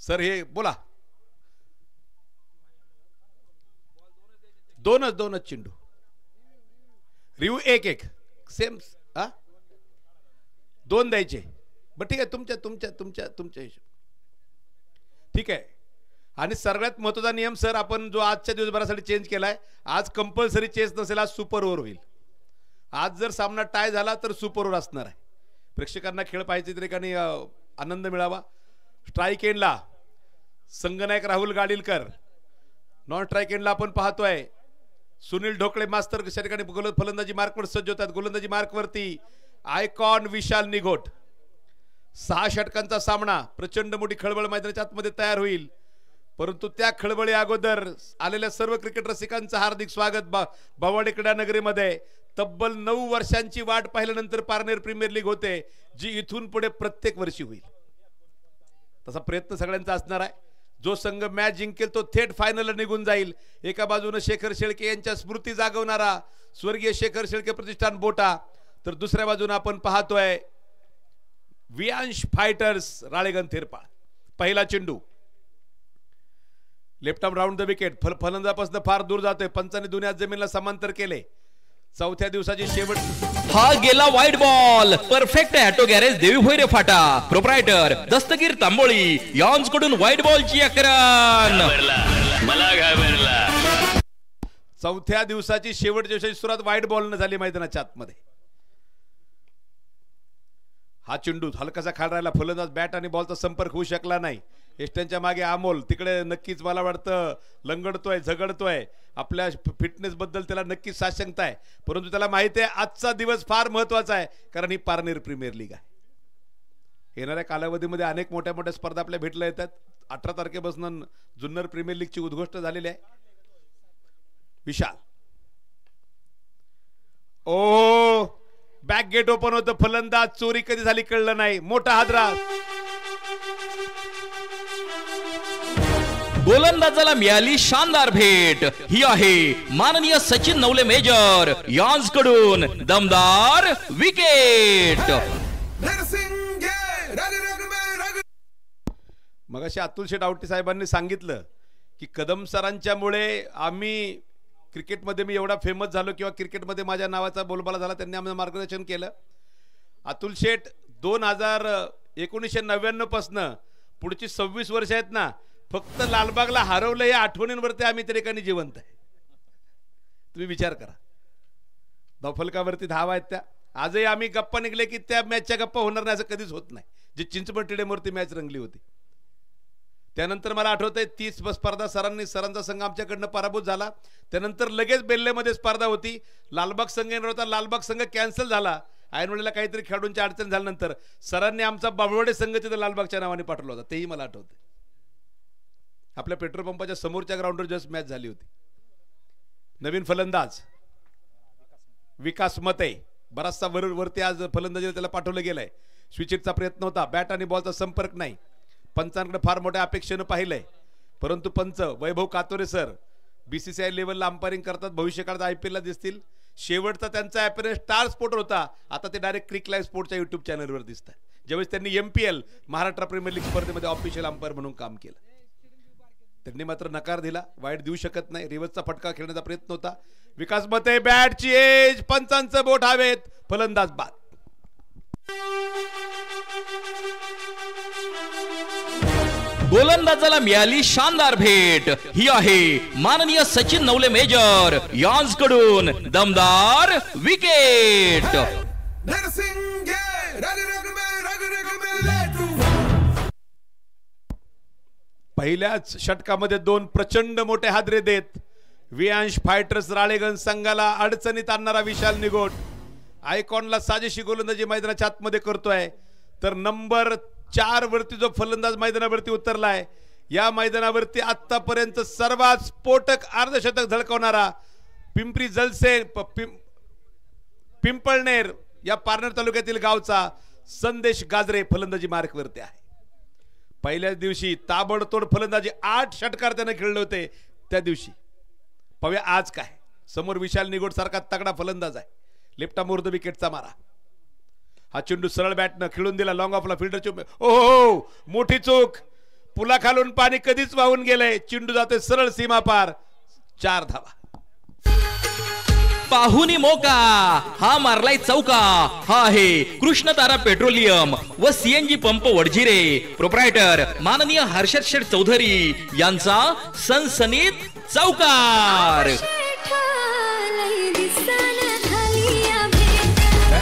Sir हे बोला. दोनच चेंडू. रिव्ह्यू एक सेम. हा दोन द्यायचे. बरं ठीक आहे. तुमच्या हिशोब ठीक आहे. आणि सगळ्यात महत्त्वाचा नियम सर आपण जो आजच्या दिवसभरासाठी चेंज केलाय, आज कंपल्सरी चेस नसेल, आज सुपर ओव्हर होईल. आज जर सामना टाय झाला तर सुपर ओव्हर असणार आहे. प्रेक्षकांना खेळ पाहायचे तरी काही आनंद मिळावा. स्ट्राईक एंडला संगनायक राहुल गाडीलकर, नॉन स्ट्राईक एंडला आपण पाहतोय सुनील ढोकळे मास्तर अशा ठिकाणी फलंदाजी मार्कवर सज्ज होतात. गोलंदाजी मार्कवरती आयकॉन विशाल निघोट. 6 षटकांचा सामना, प्रचंड मोठी खळबळ मैदानाच्या आतमध्ये तयार होईल. परंतु त्या खळबळी अगोदर आलेल्या सर्व क्रिकेट रसिकांचं हार्दिक स्वागत भवानी क्रीडा नगरीमध्ये. तब्बल 9 वर्षांची वाट पाहिल्यानंतर पारनेर प्रीमियर लीग होते, जी इथून पुढे प्रत्येक वर्षी होईल. तसा प्रयत्न सगळ्यांचा असणार आहे. जो संघ मॅच जिंकेल तो थेट फायनलला निघून जाईल. एका बाजूने शेखर शेळके यांच्या स्मृती जागवणारा स्वर्गीय शेखर शेळके प्रतिष्ठान बोटा, तर दुसऱ्या बाजूने आपण पाहतोय वियांश फायटर्स राळेगण थिरपाळ. पहिला चेंडू left arm round the wicket. फलंदाजापासून फार दूर जातोय. पंचांनी दुनिया जमीनला समांतर केले. चौथ्या दिवसाची शेवट. हा गेला वाईट बॉल. परफेक्ट ऑटो गॅरेज देवी भोईरे फाटा, प्रोप्रायटर दस्तगीर तांबोळी यांकडून वाईट बॉलची आक्रमण. मला घाबरला. चौथ्या दिवसाची शेवटच्या दिवसाची सुरुवात वाईट बॉल न झाली मैदानाच्या आतमध्ये. हा चेंडू हलकासा खाल राहिला. फलंदाज बॅट आणि बॉलचा संपर्क होऊ शकला नाही. एस्टनच्या मागे अमोल तिकडे नक्कीच मला वाटतं लंगडतोय, झगडतोय. आपल्या फिटनेस बद्दल त्याला नक्कीच साशंकता आहे. परंतु त्याला माहिती आहे आजचा दिवस फार महत्वाचा आहे, कारण ही पारनेर प्रीमियर लीग आहे. येणाऱ्या कालावधीमध्ये अनेक मोठ्या मोठ्या स्पर्धा आपल्या भेटल्या येतात. 18 तारखेपासून जुन्नर प्रीमियर लीगची उद्घोषणा झालेली आहे. विशाल ओ बॅक गेट ओपन होतं. फलंदाज चोरी कधी झाली कळलं नाही. मोठा हादरा. गोलंदाजाला मिळाली शानदार भेट. ही आहे माननीय सचिन नवले मेजर यांकडून दमदार विकेट. मगाशी अतुल शेठ आवटी साहेबांनी सांगितलं की कदम सरांच्यामुळे आम्ही क्रिकेटमध्ये मी एवढा फेमस झालो किंवा क्रिकेटमध्ये माझ्या नावाचा बोलबाला झाला. त्यांनी आम्हाला मार्गदर्शन केलं. अतुल शेठ 1999 पासून पुढची 26 वर्ष आहेत ना, फक्त लालबागला हरवलं या आठवणींवरती आम्ही त्या ठिकाणी जिवंत आहे. तुम्ही विचार करा. धावफलकावरती धावा आहेत त्या. आजही आम्ही गप्पा निघले की त्या मॅचच्या गप्पा होणार नाही असं कधीच होत नाही. जी चिंचवड स्टेडियमवरती मॅच रंगली होती त्यानंतर मला आठवतंय 30 स्पर्धा सरांचा संघ आमच्याकडनं पराभूत झाला. त्यानंतर लगेच बेल्लेमध्ये स्पर्धा होती. लालबाग संघ येणार होता. लालबाग संघ कॅन्सल झाला. ऐन वेळेला काहीतरी खेळाडूंची अडचण झाल्यानंतर सरांनी आमचा बाबवडे संघ तिथे लालबागच्या नावाने पाठवला होता. तेही मला आठवते. आपल्या पेट्रोल पंपाच्या समोरच्या ग्राउंडवर जस्ट मॅच झाली होती. नवीन फलंदाज विकास मते बराचसा वरती आज फलंदाजीला त्याला पाठवलं गेलंय. स्विचिटचा प्रयत्न होता. बॅट आणि बॉलचा संपर्क नाही. पंचांकडे फार मोठ्या अपेक्षेनं पाहिलंय, परंतु पंच वैभव कातोरे सर बीसीसीआय लेवलला अंपायरिंग करतात. भविष्यकाळात IPL ला दिसतील. शेवटचा त्यांचा अपीयरन्स स्टार स्पोर्टवर होता. आता ते डायरेक्ट क्रिक लाईव्ह स्पोर्टच्या युट्यूब चॅनलवर दिसतात. ज्यावेळेस त्यांनी MPL महाराष्ट्र प्रीमियर लीग स्पर्धेमध्ये ऑफिशियल अंपायर म्हणून काम केलं. त्यांनी मात्र नकार दिला. वाईट देऊ शकत नाही. रिव्हर्सचा फटका खेळण्याचा प्रयत्न होता. विकास मते बॅटची एज. पंचांचं बोट हवेत. फलंदाज बाद. गोलंदाजाला मिळाली शानदार भेट. ही आहे माननीय सचिन नवले मेजर यांकडून दमदार विकेट. पहिल्याच षटकामध्ये 2 प्रचंड मोठे हादरे देत वियांश फायटर्स राळेगण संघाला अडचणीत आणणारा विशाल निघोट आयकॉनला साजेशी गोलंदाजी मैदानाच्या आतमध्ये करतोय. तर नंबर 4 वरती जो फलंदाज मैदानावरती उतरलाय, या मैदानावरती आतापर्यंत सर्वात स्फोटक अर्धशतक झळकावणारा पिंपरी जलसे पिंपळनेर या पारनेर तालुक्यातील गावचा संदेश गाजरे फलंदाजी मार्कवरती आहे. पहिल्याच दिवशी ताबडतोड फलंदाजी 8 षटकार त्याने खेळले होते. त्या दिवशी पाहूया आज काय. समोर विशाल निघोट सारखा तगडा फलंदाज आहे. लेफ्ट आर्म द विकेटचा मारा. हा चेंडू सरळ बॅटनं खेळून दिला. लॉंग ऑफला फिल्डर ओहो मोठी चूक. पुलाखालून पाणी कधीच वाहून गेलंय. चेंडू जातोय सरळ सीमा पार. 4 धावा. पाहुनी मोका हा मारलाय चौका. हा आहे कृष्णतारा पेट्रोलियम व सीएनजी पंप वडझिरे. प्रोप्रायटर माननीय हर्षद शेठ चौधरी यांचा सनसनीत चौकार.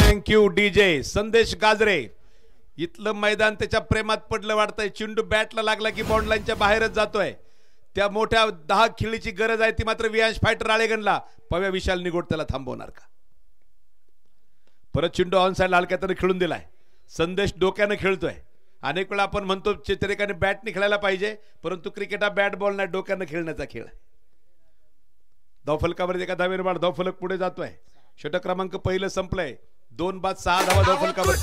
थँक्यू डीजे संदेश गाजरे. इथलं मैदान त्याच्या प्रेमात पडलं वाटतंय. चेंडू बॅटला लागला की बॉन्ड लाईनच्या बाहेरच जातोय. त्या मोठ्या 10 खेळीची गरज आहे ती मात्र वियांश फायटर राळेगणला. पव्या विशाल निगोड त्याला थांबवणार का? परत चेंडू ऑन साइड हलक्यातनं खेळून दिलाय. संदेश डोक्यानं खेळतोय. अनेक वेळा आपण म्हणतो चित्रेकाने बॅटने खेळायला पाहिजे, परंतु क्रिकेट हा बॅट बॉल नाही डोक्यानं खेळण्याचा खेळ आहे. धावफलकावर एका धावेने बाद. धावफलक पुढे जातोय. षटक क्रमांक पहिलं संपलंय. 2 बाद 6 धावा धावफलकावर.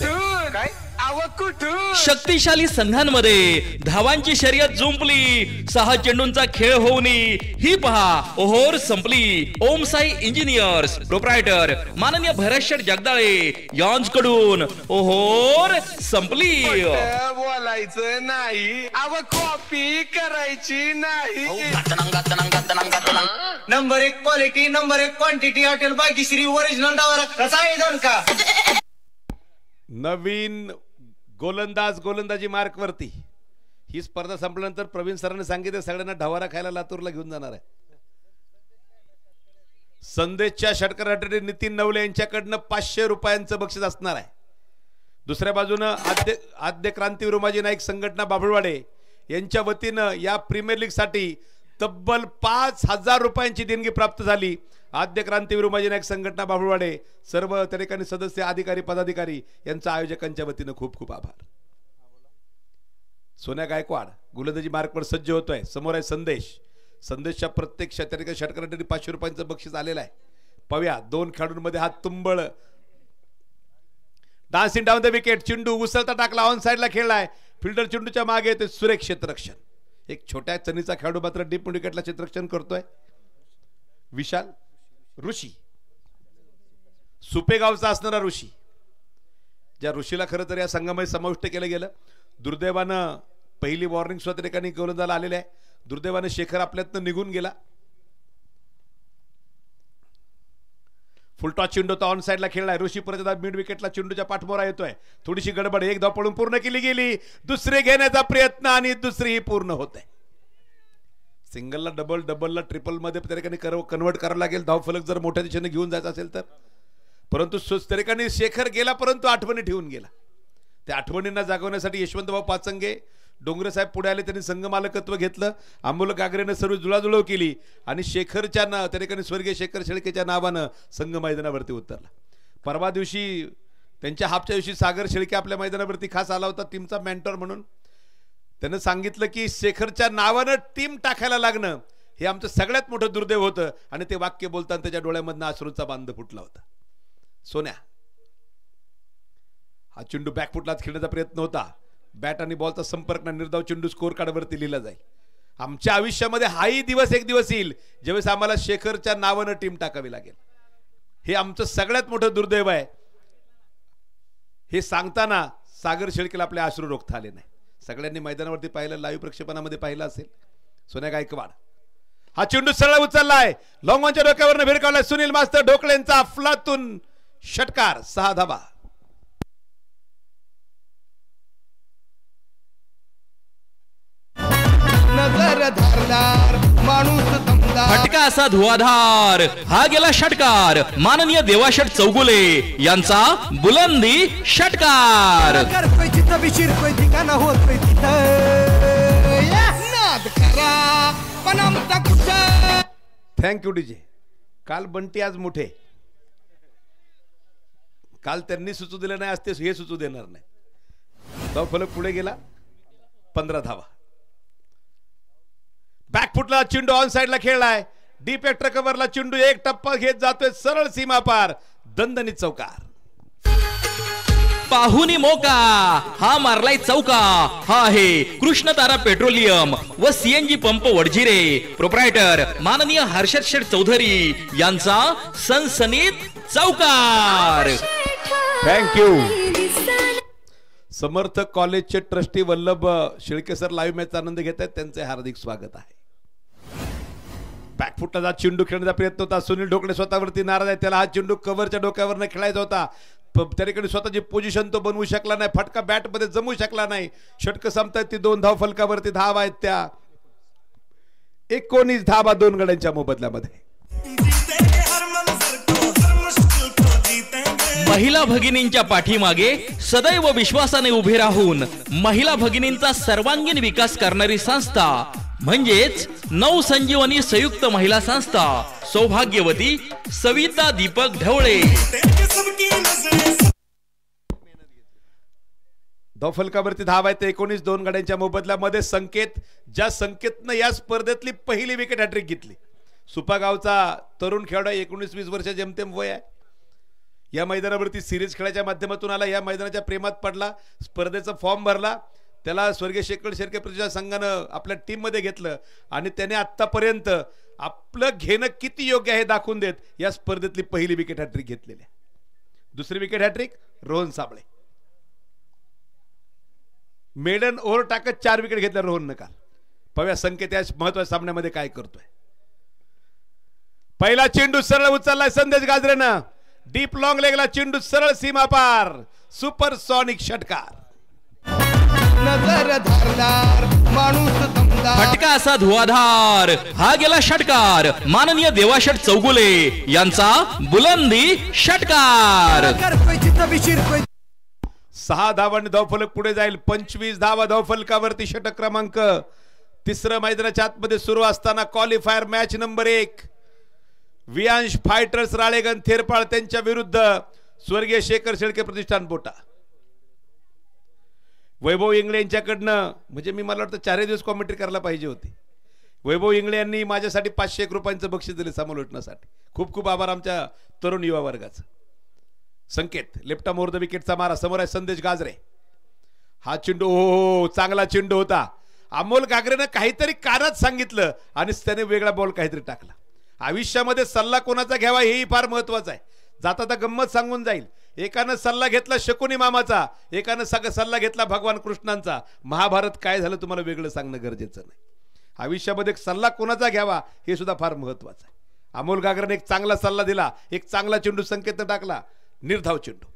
शक्तिशाली संघांमध्ये धावांची शर्यत जुंपली. 6 चेंडूंचा खेळ होऊन ही पहा ओहोर संपली. ओम साई इंजिनियर्स प्रोप्रायटर माननीय भरतशेठ जगदाळे यांच्याकडून ओहोर संपली. बोलायचं नाही, कॉपी करायची नाही. Number 1 quality, number 1 quantity. Hotel Bhagyashree original डावर कसा आहे का? नवीन गोलंदाजी मार्क वरती. ही स्पर्धा संपल्यानंतर प्रवीण सरांनी सांगितलं सगळ्यांना ढवारा खायला लातूरला घेऊन जाणार आहे. संदेशच्या षटकारासाठी नितीन नवले यांच्याकडनं 500 रुपयांचं बक्षीस असणार आहे. दुसऱ्या बाजूनं आद्य क्रांतीवीर उमाजी नाईक संघटना बाभुळवाडे यांच्या वतीनं या प्रीमियर लीग साठी तब्बल 5000 रुपयांची देणगी प्राप्त झाली. आद्य क्रांतीवीर उमाजी नाईक संघटना बाभुळवाडे सर्व त्या ठिकाणी सदस्य अधिकारी पदाधिकारी यांच्या आयोजकांच्या वतीनं खूप खूप आभार. सोन्या गायकवाड गोलंदाजी मार्कवर सज्ज होतोय. समोर आहे संदेशच्या प्रत्येक षटकारासाठी 500 रुपयांचं बक्षीस आलेलं आहे. पव्या 2 खेळाडूंमध्ये हा तुंबळ डान्सिंग डाऊन द विकेट. चेंडू उसळता टाकला. ऑन साइडला खेळलाय. फिल्डर चेंडूच्या मागे येते. सुरेख क्षेत्ररक्षण. एक छोट्या चनीचा खेळाडू मात्र डीप विकेटला क्षेत्ररक्षण करतोय. विशाल ऋषी सुपेगावचा असणारा ऋषी, ज्या ऋषीला खरं तर या संघामध्ये समाविष्ट केलं गेलं. दुर्दैवानं पहिली वॉर्निंग सुद्धा ठिकाणी गोलंदाजाला आलेली आहे. दुर्दैवानं शेखर आपल्यातनं निघून गेला. फुलटॉस चेंडू तो ऑन साइडला खेळलाय. ऋषी परत मिड विकेटला चेंडूच्या पाठमोरा येतोय. थोडीशी गडबड. 1 धाव पडून पूर्ण केली गेली. दुसरे घेण्याचा प्रयत्न आणि दुसरीही पूर्ण होते. सिंगलला डबलला ट्रिपल मध्ये त्या ठिकाणी कन्वर्ट करावं लागेल धावफलक जर मोठ्या दिशेने घेऊन जायचं असेल तर. परंतु त्या ठिकाणी शेखर गेला परंतु आठवणी ठेवून गेला. त्या आठवणींना जागवण्यासाठी यशवंतभाऊ पाचंगे डोंगरे साहेब पुढे आले. त्यांनी संघ मालकत्व घेतलं. अमोल गागरेनं सर्व जुळाजुळव केली आणि शेखरच्या त्या ठिकाणी स्वर्गीय शेखर शेळकेच्या नावानं संघ मैदानावरती उतरला. परवा दिवशी त्यांच्या हाफच्या दिवशी सागर शेळके आपल्या मैदानावरती खास आला होता टीमचा मेंटॉर म्हणून. त्यानं सांगितलं की शेखरच्या नावानं टीम टाकायला लागणं हे आमचं सगळ्यात मोठं दुर्दैव होतं आणि ते वाक्य बोलताना त्याच्या डोळ्यामधनं अश्रूंचा बांध फुटला होता. सोन्या हा चेंडू बॅकफुटलाच खेळण्याचा प्रयत्न होता. बॅट आणि बॉलचा संपर्क ना. निर्धाव चेंडू स्कोर कार्डवरती लिहिला जाईल. आमच्या आयुष्यामध्ये हाही दिवस एक दिवस येईल ज्यावेळेस आम्हाला शेखरच्या नावानं टीम टाकावी लागेल. हे आमचं सगळ्यात मोठं दुर्दैव आहे. हे सांगताना सागर शेळकेला आपले अश्रू रोखता आले नाही. सगळ्यांनी मैदानावरती पाहिलं, लाईव्ह प्रक्षेपणामध्ये पाहिलं असेल. सोन्या गायकवाड हा चेंडू सरळ उचललाय. लॉंगॉनच्या डोक्यावरनं भिरकावलाय. सुनील मास्तर ढोकळेंचा अफलातून षटकार. 6 धावा. फटका असा धुवाधार. हा गेला षटकार. माननीय देवाशेठ चौगुले यांचा बुलंदी षटकार. Thank you DJ. काल बंटी आज मोठे. काल त्यांनी सुचू दिलं नाही, आज ते हे सुचू देणार नाही. धावफलक पुढे गेला. 15 धावा. बॅकफुटला चेंडू ऑन साइडला खेळलाय. डीप एक्टर कव्हरला चेंडू एक टप्पा घेत जातोय सरळ सीमा पार. दणदणीत चौकार. पाहुनी मोका हा मारलाय चौका. हा आहे कृष्णतारा पेट्रोलियम व सीएनजी पंप वडझिरे. प्रोप्रायटर माननीय हर्षद शेठ चौधरी यांचा सनसनीत चौकार. थँक्यू. समर्थ कॉलेजचे trustee Vallabh Shelke sir live match आनंद घेत आहेत, त्यांचे हार्दिक स्वागत आहे. बॅकफुटला जात चेंडू खेळण्याचा प्रयत्न होता. सुनील ढोकळे स्वतःवरती नाराज आहे. त्याला हा चेंडू कव्हरच्या डोक्यावर खेळायचा होता. त्या ठिकाणी स्वतःची पोझिशन तो बनवू शकला नाही. फटका बॅटमध्ये जमू शकला नाही. षटक संपतायत ती 2 धाव फलकावरती धाव आहेत त्या 19 धावा 2 गड्यांच्या मोबदल्यामध्ये. महिला भगिनींच्या पाठीमागे सदैव विश्वासाने उभे राहून महिला भगिनींचा सर्वांगीण विकास करणारी संस्था म्हणजेच नवसंजीवनी संयुक्त महिला संस्था सौभाग्यवती सविता दीपक ढवळे. धावफलकावरती धाव आहे ते 19 2 गड्यांच्या मोबदल्यामध्ये. संकेत, ज्या संकेतनं या स्पर्धेतली पहिली विकेट हॅट्रिक घेतली. सुपा गावचा तरुण खेळाडू 19-20 वर्ष जेमतेम वय आहे. या मैदानावरती सिरीज खेळाच्या माध्यमातून आला. या मैदानाच्या प्रेमात पडला. स्पर्धेचा फॉर्म भरला. त्याला स्वर्गीय शेकड शेळके प्रतिष्ठान संघानं आपल्या टीममध्ये घेतलं आणि त्याने आत्तापर्यंत आपलं घेणं किती योग्य आहे दाखवून देत या स्पर्धेतली पहिली विकेट हॅट्रिक घेतलेली आहे. दुसरी wicket hat trick Rohan Sable. Maiden over टाकत 4 विकेट घेतल्या रोहन नकाल. पाहूया संकेत या महत्वाच्या सामन्यामध्ये काय करतोय. पहिला चेंडू सरळ उचललाय संदेश गाजरेनं. डीप लॉंग लेगला चेंडू सरळ सीमा पार. सुपर सॉनिक षटकार. फटका असा धुवाधार. हा गेला षटकार. माननीय देवाशट चौगुले यांचा बुलंदी षटकार. 6 धावांनी धावफलक पुढे जाईल. 25 धावा धावफलकावरती. षटक क्रमांक 3 मैदानाच्या आतमध्ये सुरू असताना qualifier match number 1 Viyansh fighters Ralegan Therpal त्यांच्या विरुद्ध स्वर्गीय शेखर शेळके प्रतिष्ठान बोटा. वैभव इंगळे यांच्याकडनं म्हणजे मला वाटतं 4 दिवस कॉमेंट्री करायला पाहिजे होती. वैभव इंगळे यांनी माझ्यासाठी 501 रुपयांचं बक्षीस दिले समालोचनासाठी. खूप खूप आभार आमच्या तरुण युवा वर्गाचं. संकेत लेफ्टा मोर द विकेटचा मारा. समोर आहे संदेश गाजरे. हा चेंडू हो चांगला चेंडू होता. अमोल गागरेनं काहीतरी कानात सांगितलं आणि त्याने वेगळा बॉल काहीतरी टाकला. आयुष्यामध्ये सल्ला कोणाचा घ्यावा हेही फार महत्वाचं आहे. जाता तर गंमत सांगून जाईल. एकानं सल्ला घेतला शकुनी मामाचा, एकानं सल्ला घेतला भगवान कृष्णांचा. महाभारत काय झालं तुम्हाला वेगळं सांगणं गरजेचं नाही. आयुष्यामध्ये सल्ला कोणाचा घ्यावा हे सुद्धा फार महत्वाचं आहे. अमोल गागरने एक चांगला सल्ला दिला. एक चांगला चेंडू संकेतनं टाकला. निर्धाव चेंडू.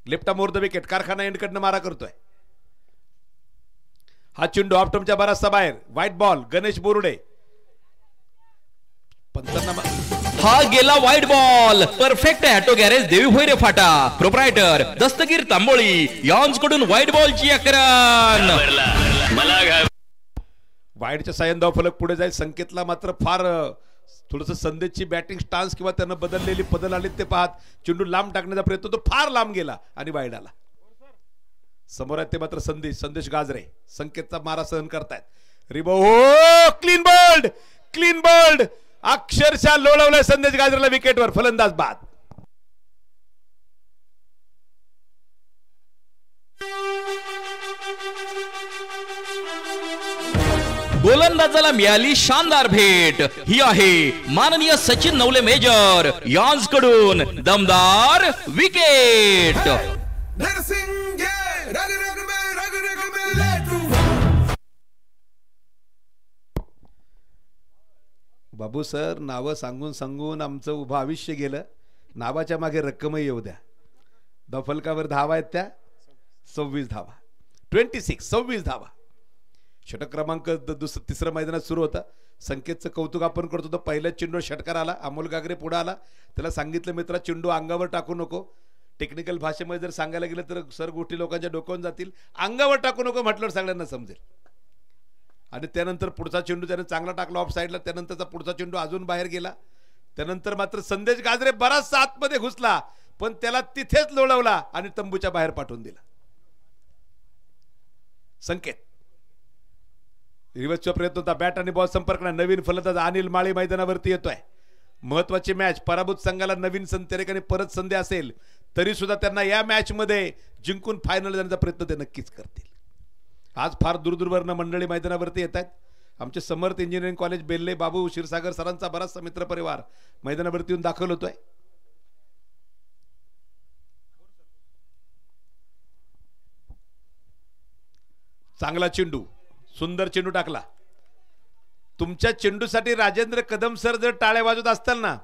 Left arm over the wicket. कारखाना एंडकडनं मारा करतोय. हा चेंडू ऑप्टमच्या बराचसा बाहेर. White ball. गणेश बोरुडे. हा गेला white ball. Perfect auto garage Devi Bhoyare फाटा. प्रोप्रायटर दस्तगीर तांबोळी यांच्याकडून व्हाईट बॉलची आकरण. वाईडच्या सायन धाव फलक पुढे जाईल. संकेतला मात्र फार थोडंसं संदेशची बॅटिंग स्टान्स किंवा त्यानं बदललेली पदल आली ते पाहत चेंडू लांब टाकण्याचा प्रयत्न तो फार लांब गेला आणि वाईड आला. समोर आहेत ते मात्र संदेश गाजरे. संकेतचा मारा सहन करतायत. Ribo clean bowled. Clean bowled. अक्षरशः लोळवलंय संदेश गाजरेला विकेटवर. फलंदाज बाद. गोलंदाजाला मिळाली शानदार भेट. ही आहे माननीय सचिन नवले मेजर यांच्याकडून दमदार विकेट. बाबू सर नावं सांगून सांगून आमचं उभं आयुष्य गेलं. नावाच्या मागे रक्कमही येऊ द्या. दफलकावर धावा आहेत त्या 26 धावा. 26 धावा. षटक क्रमांक 3 मैदानात सुरू होता. संकेतचं कौतुक आपण करत होतो. पहिल्याच चेंडूवर षटकार आला. अमोल गागरे पुढे आला. त्याला सांगितलं मित्रा चेंडू अंगावर टाकू नको. टेक्निकल भाषेमध्ये जर सांगायला गेलं तर सर गोष्टी लोकांच्या डोक्यावर जातील. अंगावर टाकू नको म्हटल्यावर सगळ्यांना समजेल. आणि त्यानंतर पुढचा चेंडू त्याने चांगला टाकला ऑफ साईडला. त्यानंतरचा पुढचा चेंडू अजून बाहेर गेला. त्यानंतर मात्र संदेश गाजरे बराचसा आतमध्ये घुसला पण त्याला तिथेच लोळवला आणि तंबूच्या बाहेर पाठवून दिला. संकेत रिव्हर्सचा प्रयत्न होता. बॅट आणि बॉल संपर्क. नवीन फलंदाज अनिल माळी मैदानावरती येतोय. महत्वाची मॅच. पराभूत संघाला नवीन ठिकाणी परत संधी असेल तरी सुद्धा त्यांना या मॅच मध्ये जिंकून फायनल जाण्याचा प्रयत्न ते नक्कीच करतील. आज फार दूरदूरवरनं मंडळी मैदानावरती येत आहेत. आमचे समर्थ इंजिनिअरिंग कॉलेज बेल्ले बाबू क्षीरसागर सरांचा बराचसा मित्र परिवार मैदानावरती येऊन दाखल होतोय. चांगला चेंडू, सुंदर चेंडू टाकला. तुमच्या चेंडूसाठी राजेंद्र कदम सर जर टाळ्या वाजवत असताल ना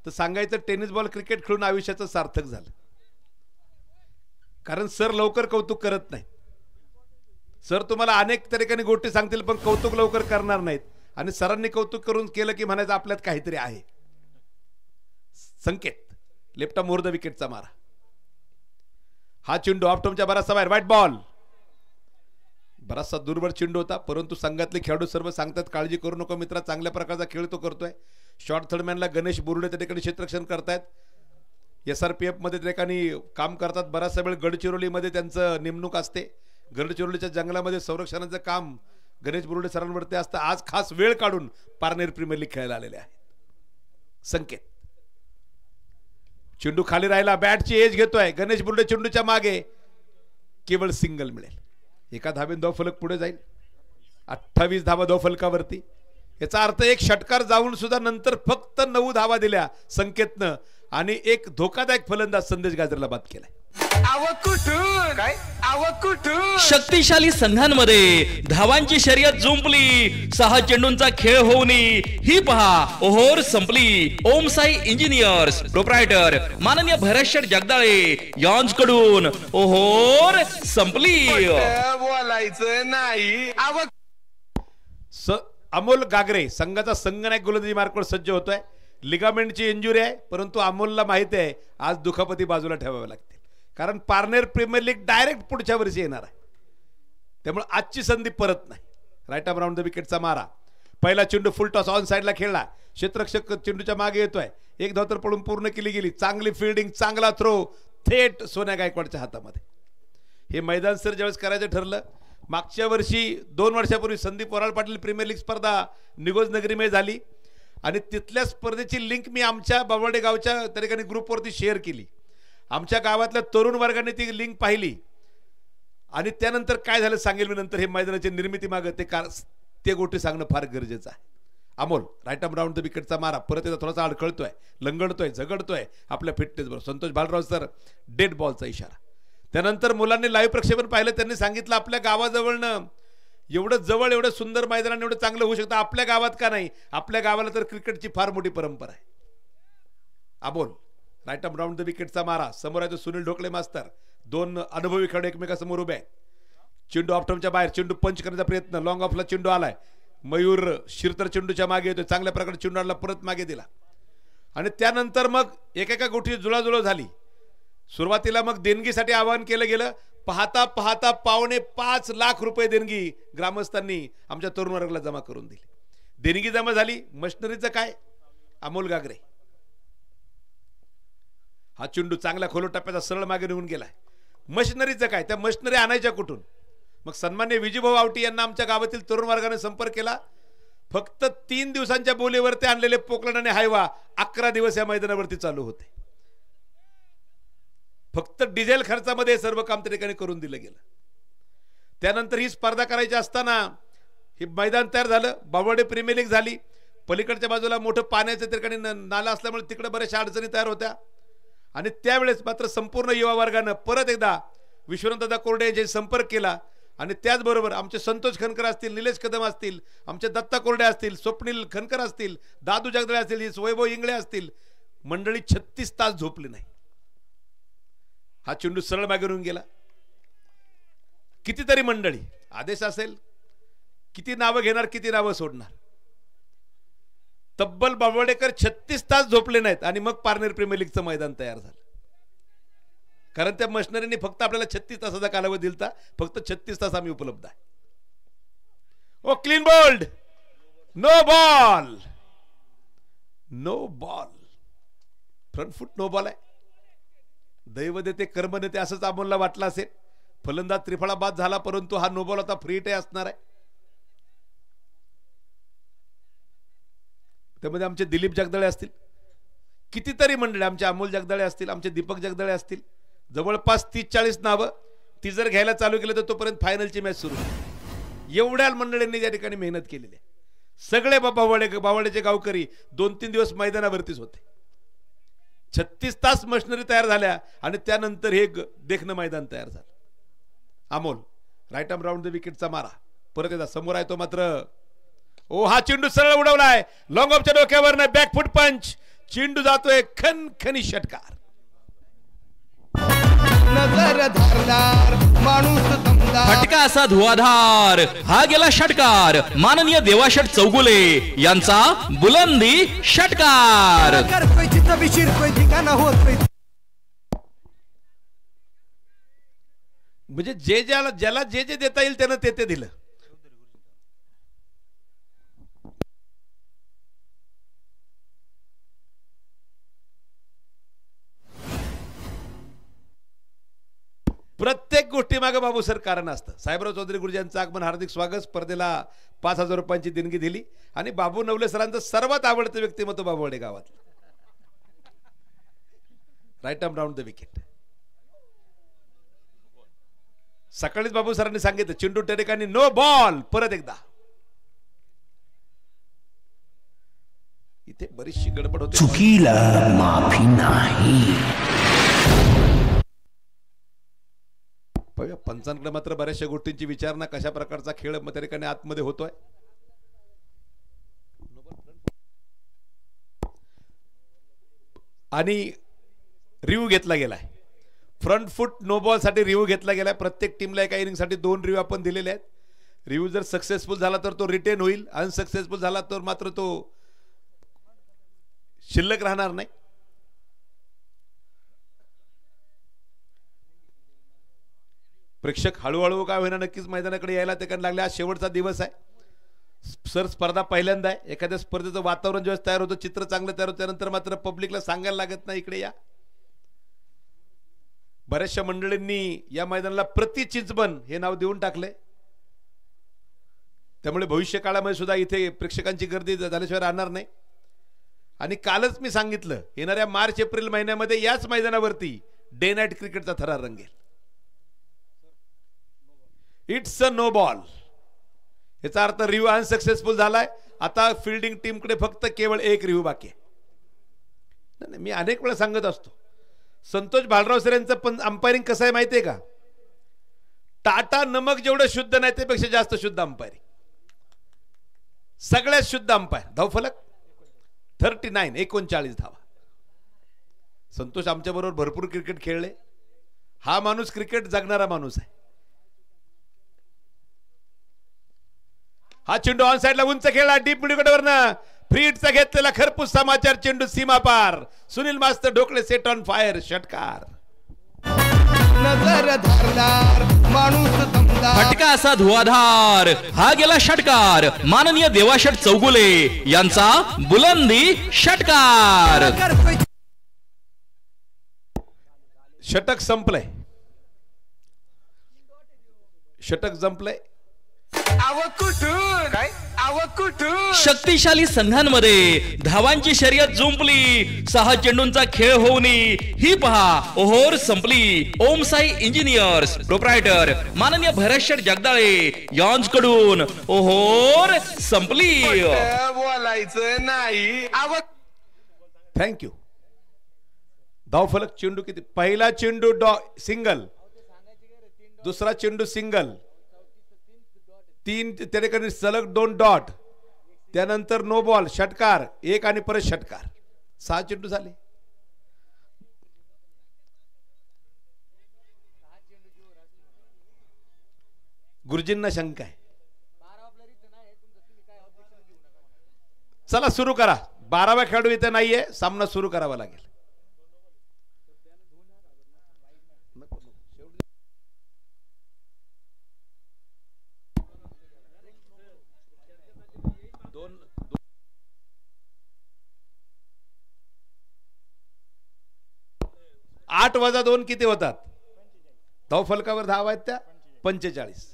तर सांगायचं टेनिस बॉल क्रिकेट खेळून आयुष्याचं सार्थक झालं. कारण सर लवकर कौतुक करत नाही. सर तुम्हाला अनेक तरीकाने गोष्टी सांगतील पण कौतुक लवकर करणार नाहीत. आणि सरांनी कौतुक करून केलं की म्हणायचं आपल्यात काहीतरी आहे. संकेत लेफ्ट मोर द विकेटचा मारा. हा चेंडू ऑफटॉमच्या बराचसा बाहेर, व्हाईट बॉल. बराचसा दुर्बळ चेंडू होता परंतु संघातले खेळाडू सर्व सांगतात काळजी करू नको मित्रा, चांगल्या प्रकारचा खेळ तो करतोय. शॉर्ट थर्डमॅनला गणेश बुरुडे त्या ठिकाणी क्षेत्ररक्षण करतायत. SRPF मध्ये त्या ठिकाणी काम करतात. बराचसा वेळ गडचिरोलीमध्ये त्यांचं नेमणूक असते. गडचिरोलीच्या जंगलामध्ये संरक्षणाचं काम गणेश बुरुडे सरांवरती असतं. आज खास वेळ काढून पारनेर प्रीमियर लीग खेळायला आलेले आहेत. संकेत चेंडू खाली राहिला, बॅटची एज घेतोय गणेश बुरुडे. चेंडूच्या मागे केवळ सिंगल मिळेल. एका धावेन धावफलक पुढे जाईल. 28 धावा धावफलकावरती. याचा अर्थ एक षटकार जाऊन सुद्धा नंतर फक्त 9 धावा दिल्या संकेतनं आणि एक धोकादायक फलंदाज संदेश गाजरला बाद केलाय. कुठून काय कुठून शक्तिशाली संघांमध्ये धावांची शर्यत जुंपली. 6 चेंडूंचा खेळ होऊन ही पहा ओहोर संपली. ओम साई इंजिनियर्स प्रोप्रायटर माननीय भरतशेठ जगदाळे यांच्याकडून ओहोर संपली. बोलायचं नाही. अमोल गागरे संघाचा संघनायक गोलंदाजी मार्कवर सज्ज होतोय. लिगामेंटची इंजुरी आहे परंतु अमोलला माहिती आहे आज दुखापती बाजूला ठेवाव्या लागतील कारण पारनेर प्रीमियर लीग डायरेक्ट पुढच्या वर्षी येणार आहे. त्यामुळे आजची संधी परत नाही. राईट आर्म राऊंड द विकेटचा मारा. पहिला चेंडू फुल टॉस ऑन साइडला खेळला. क्षेत्ररक्षक चेंडूच्या मागे येतोय. एक धाव तर पडून पूर्ण केली गेली. चांगली फिल्डिंग, चांगला थ्रो थेट सोन्या गायकवाडच्या हातामध्ये. हे मैदान सर ज्यावेळेस करायचं ठरलं मागच्या वर्षी 2 वर्षापूर्वी संदीप वराळ पाटील प्रीमियर लीग स्पर्धा निगोज नगरीमध्ये झाली आणि तिथल्या स्पर्धेची लिंक मी आमच्या बावडे गावच्या त्या ठिकाणी ग्रुपवरती शेअर केली. आमच्या गावातल्या तरुण वर्गाने ती लिंक पाहिली आणि त्यानंतर काय झालं सांगेल मी नंतर. हे मैदानाची निर्मिती मागे ते गोष्टी सांगणं फार गरजेचं आहे. Amol right arm round the विकेटचा मारा. परत एकदा थोडासा अडखळतोय, लंगडतोय, झगडतोय आपल्या फिटनेसबरोबर. संतोष भालराव सर डेड बॉलचा इशारा. त्यानंतर मुलांनी लाईव्ह प्रक्षेपण पाहिलं. त्यांनी सांगितलं आपल्या गावाजवळनं एवढं जवळ एवढं सुंदर मैदान एवढं चांगलं होऊ शकतं आपल्या गावात का नाही. आपल्या गावाला तर क्रिकेटची फार मोठी परंपरा आहे. Amol right arm round the विकेटचा मारा. समोर आहे तो सुनील ढोकळे मास्तर. 2 अनुभवी खेळाडू एकमेकांसमोर उभे आहेत. चेंडू ऑफटॉमच्या बाहेर. चेंडू पंच करण्याचा प्रयत्न. लॉंग ऑफला चेंडू आलाय. मयूर शिरतर चेंडूच्या मागे येतोय. चांगल्या प्रकारे चेंडू आणला, परत मागे दिला आणि त्यानंतर मग एकेका गोष्टी जुळाजुळव झाली. सुरुवातीला मग देणगीसाठी आवाहन केलं गेलं. पाहता पाहता 5.25 लाख रुपये देणगी ग्रामस्थांनी आमच्या तरुण वर्गाला जमा करून दिली. देणगी जमा झाली. मशिनरीचं काय? अमोल गागरे. हा चेंडू चांगला खोलो टप्प्याचा सरळ मागे निघून गेलाय. मशिनरीचं काय? त्या मशिनरी आणायच्या कुठून? मग सन्मान्य विजयभाऊ आवटी यांना आमच्या गावातील तरुण वर्गाने संपर्क केला. फक्त 3 दिवसांच्या बोलीवरती आणलेले पोकलन आणि हायवा 11 दिवस या मैदानावरती चालू होते. फक्त डिझेल खर्चामध्ये सर्व काम त्या ठिकाणी करून दिलं गेलं. त्यानंतर ही स्पर्धा करायची असताना हे मैदान तयार झालं. बावडे प्रीमियर लीग झाली. पलीकडच्या बाजूला मोठं पाण्याच्या ठिकाणी नाला असल्यामुळे तिकडे बऱ्याचशा अडचणी तयार होत्या आणि त्यावेळेस मात्र संपूर्ण युवा वर्गानं परत एकदा विश्वनाथदादा कोरडे यांच्याशी संपर्क केला आणि त्याचबरोबर आमचे संतोष खनकर असतील, निलेश कदम असतील, आमचे दत्ता कोरडे असतील, स्वप्नील खनकर असतील, दादू जगदळे असतील, वैभव इंगळे असतील. मंडळी 36 तास झोपली नाही. हा चेंडू सरळ मागे येऊन गेला. कितीतरी मंडळी आदेश असेल किती नावं घेणार, किती नावं सोडणार. तब्बल बावडेकर 36 तास झोपले नाहीत आणि मग पारनेर प्रीमियर लीगचं मैदान तयार झालं. कारण त्या मशिनरीने फक्त आपल्याला 36 तासाचा कालावधी दिलता. फक्त 36 तास आम्ही उपलब्ध आहे. Oh clean bowled, no ball, no ball, front foot no ball आहे. दैव देते कर्म देते असंच अमोलला वाटलं असेल. फलंदाज त्रिफळा बाद झाला परंतु हा नो बॉल आता फ्री हिट असणार आहे. त्यामध्ये आमचे दिलीप जगदाळे असतील, कितीतरी मंडळी, आमचे अमोल जगदाळे असतील, आमचे दीपक जगदाळे असतील. जवळपास 30-40 नावं. ती जर घ्यायला चालू केलं तर तोपर्यंत फायनलची मॅच सुरू होईल. एवढ्या मंडळींनी त्या ठिकाणी मेहनत केलेली आहे. सगळे बावडेचे गावकरी 2-3 दिवस मैदानावरतीच होते. 36 तास मशिनरी तयार झाल्या आणि त्यानंतर हे देखणं मैदान तयार झालं. Amol right arm round the विकेटचा मारा. परत एकदा समोर आहे तो मात्र ओ हा चेंडू सरळ उडवलाय लॉंग ऑफच्या डोक्यावर बॅकफुट पंच. चेंडू जातोय खनखनी षटकार. फटका असा धुवाधार हा गेला षटकार. माननीय देवाशेठ चौगुले यांचा बुलंदी षटकार. म्हणजे जे ज्याला जे देता येईल त्यानं ते दिलं. प्रत्येक गोष्टी मागे बाबू सर कारण असतं. साहेबराव चौधरी गुरुजी यांचं आगमन हार्दिक स्वागत. स्पर्धेला 5,000 रुपयांची देणगी दिली आणि बाबू नवले सरांचं सर्वात आवडतं व्यक्तिमत्व बाबूवाडे गावातलं. Right arm round the wicket. सकाळीच बाबू सरांनी सांगितलं चेंडू त्या ठिकाणी नो बॉल. परत एकदा इथे बरीचशी गडबड होते. चुकीला माफी नाही. पंचांकडे मात्र बऱ्याचशा गोष्टींची विचारणा कशा प्रकारचा खेळ त्या ठिकाणी आतमध्ये होतोय. आणि रिव्ह्यू घेतला गेलाय. फ्रंट फुट नो बॉल साठी रिव्ह्यू घेतला गेलाय. प्रत्येक टीमला एका इनिंग साठी 2 रिव्ह्यू आपण दिलेले आहेत. रिव्ह्यू जर सक्सेसफुल झाला तर तो रिटेन होईल. अनसक्सेसफुल झाला तर मात्र तो शिल्लक राहणार नाही. प्रेक्षक हळूहळू काय होईना नक्कीच मैदानाकडे यायला ते लागले. आज शेवटचा दिवस आहे सर. स्पर्धा पहिल्यांदा आहे. एखाद्या स्पर्धेचं वातावरण जेव्हा तयार होतं चित्र चांगलं तयार होतं त्यानंतर मात्र पब्लिकला सांगायला लागत नाही इकडे या. बऱ्याचशा मंडळींनी या मैदानाला प्रति चिंचबन हे नाव देऊन टाकले. त्यामुळे भविष्य काळामध्ये सुद्धा इथे प्रेक्षकांची गर्दी झाल्याशिवाय राहणार नाही. आणि कालच मी सांगितलं येणाऱ्या मार्च एप्रिल महिन्यामध्ये याच मैदानावरती डे नाईट क्रिकेटचा थरार रंगेल. It's a no ball. याचा अर्थ रिव्ह्यू अनसक्सेसफुल झालाय. आता फिल्डिंग टीमकडे फक्त केवळ 1 रिव्ह्यू बाकी आहे. मी अनेक वेळा सांगत असतो संतोष भालराव सर यांचं पण अंपायरिंग कसं आहे माहितीये का. टाटा नमक जेवढं शुद्ध नाही त्यापेक्षा जास्त शुद्ध अंपायरिंग. सगळ्यात शुद्ध अंपायर. धावफलक 39 धावा. संतोष आमच्या बरोबर भरपूर क्रिकेट खेळले. हा माणूस क्रिकेट जगणारा माणूस आहे. हा चेंडू ऑन साइडला उंच खेळला डीप मिडविकेटवरनं फ्री हिटचा घेतलेला खरपूस समाचार. चेंडू सीमा पार. सुनील मास्तर ढोकळे सेट ऑन फायर. षटकार. फटका असा धुवाधार हा गेला षटकार. माननीय देवाशेठ चौगुले यांचा बुलंदी षटकार. षटक संपलंय. षटक संपलंय. काय कुठून शक्तिशाली संघांमध्ये धावांची शर्यत जुंपली. 6 चेंडूंचा खेळ होऊन ही पहा ओहोर संपली. ओम साई इंजिनियर्स प्रोप्रायटर माननीय भरतशेठ जगदाळे यांच्याकडून ओहोर संपली. बोलायचं नाही. थँक्यू. धावफलक चेंडू किती. पहिला चेंडू सिंगल. दुसरा चेंडू सिंगल. 3 त्या ठिकाणी सलग 2 डॉट. त्यानंतर नो बॉल. षटकार 1 आणि परत षटकार. 6 चेंडू झाले. गुरुजींना शंका आहे. चला सुरू करा. 12वा खेळाडू इथे नाहीये. सामना सुरू करावा लागेल. आठ वजा 2 किती होतात. धावफलकावर धावा आहेत त्या 45.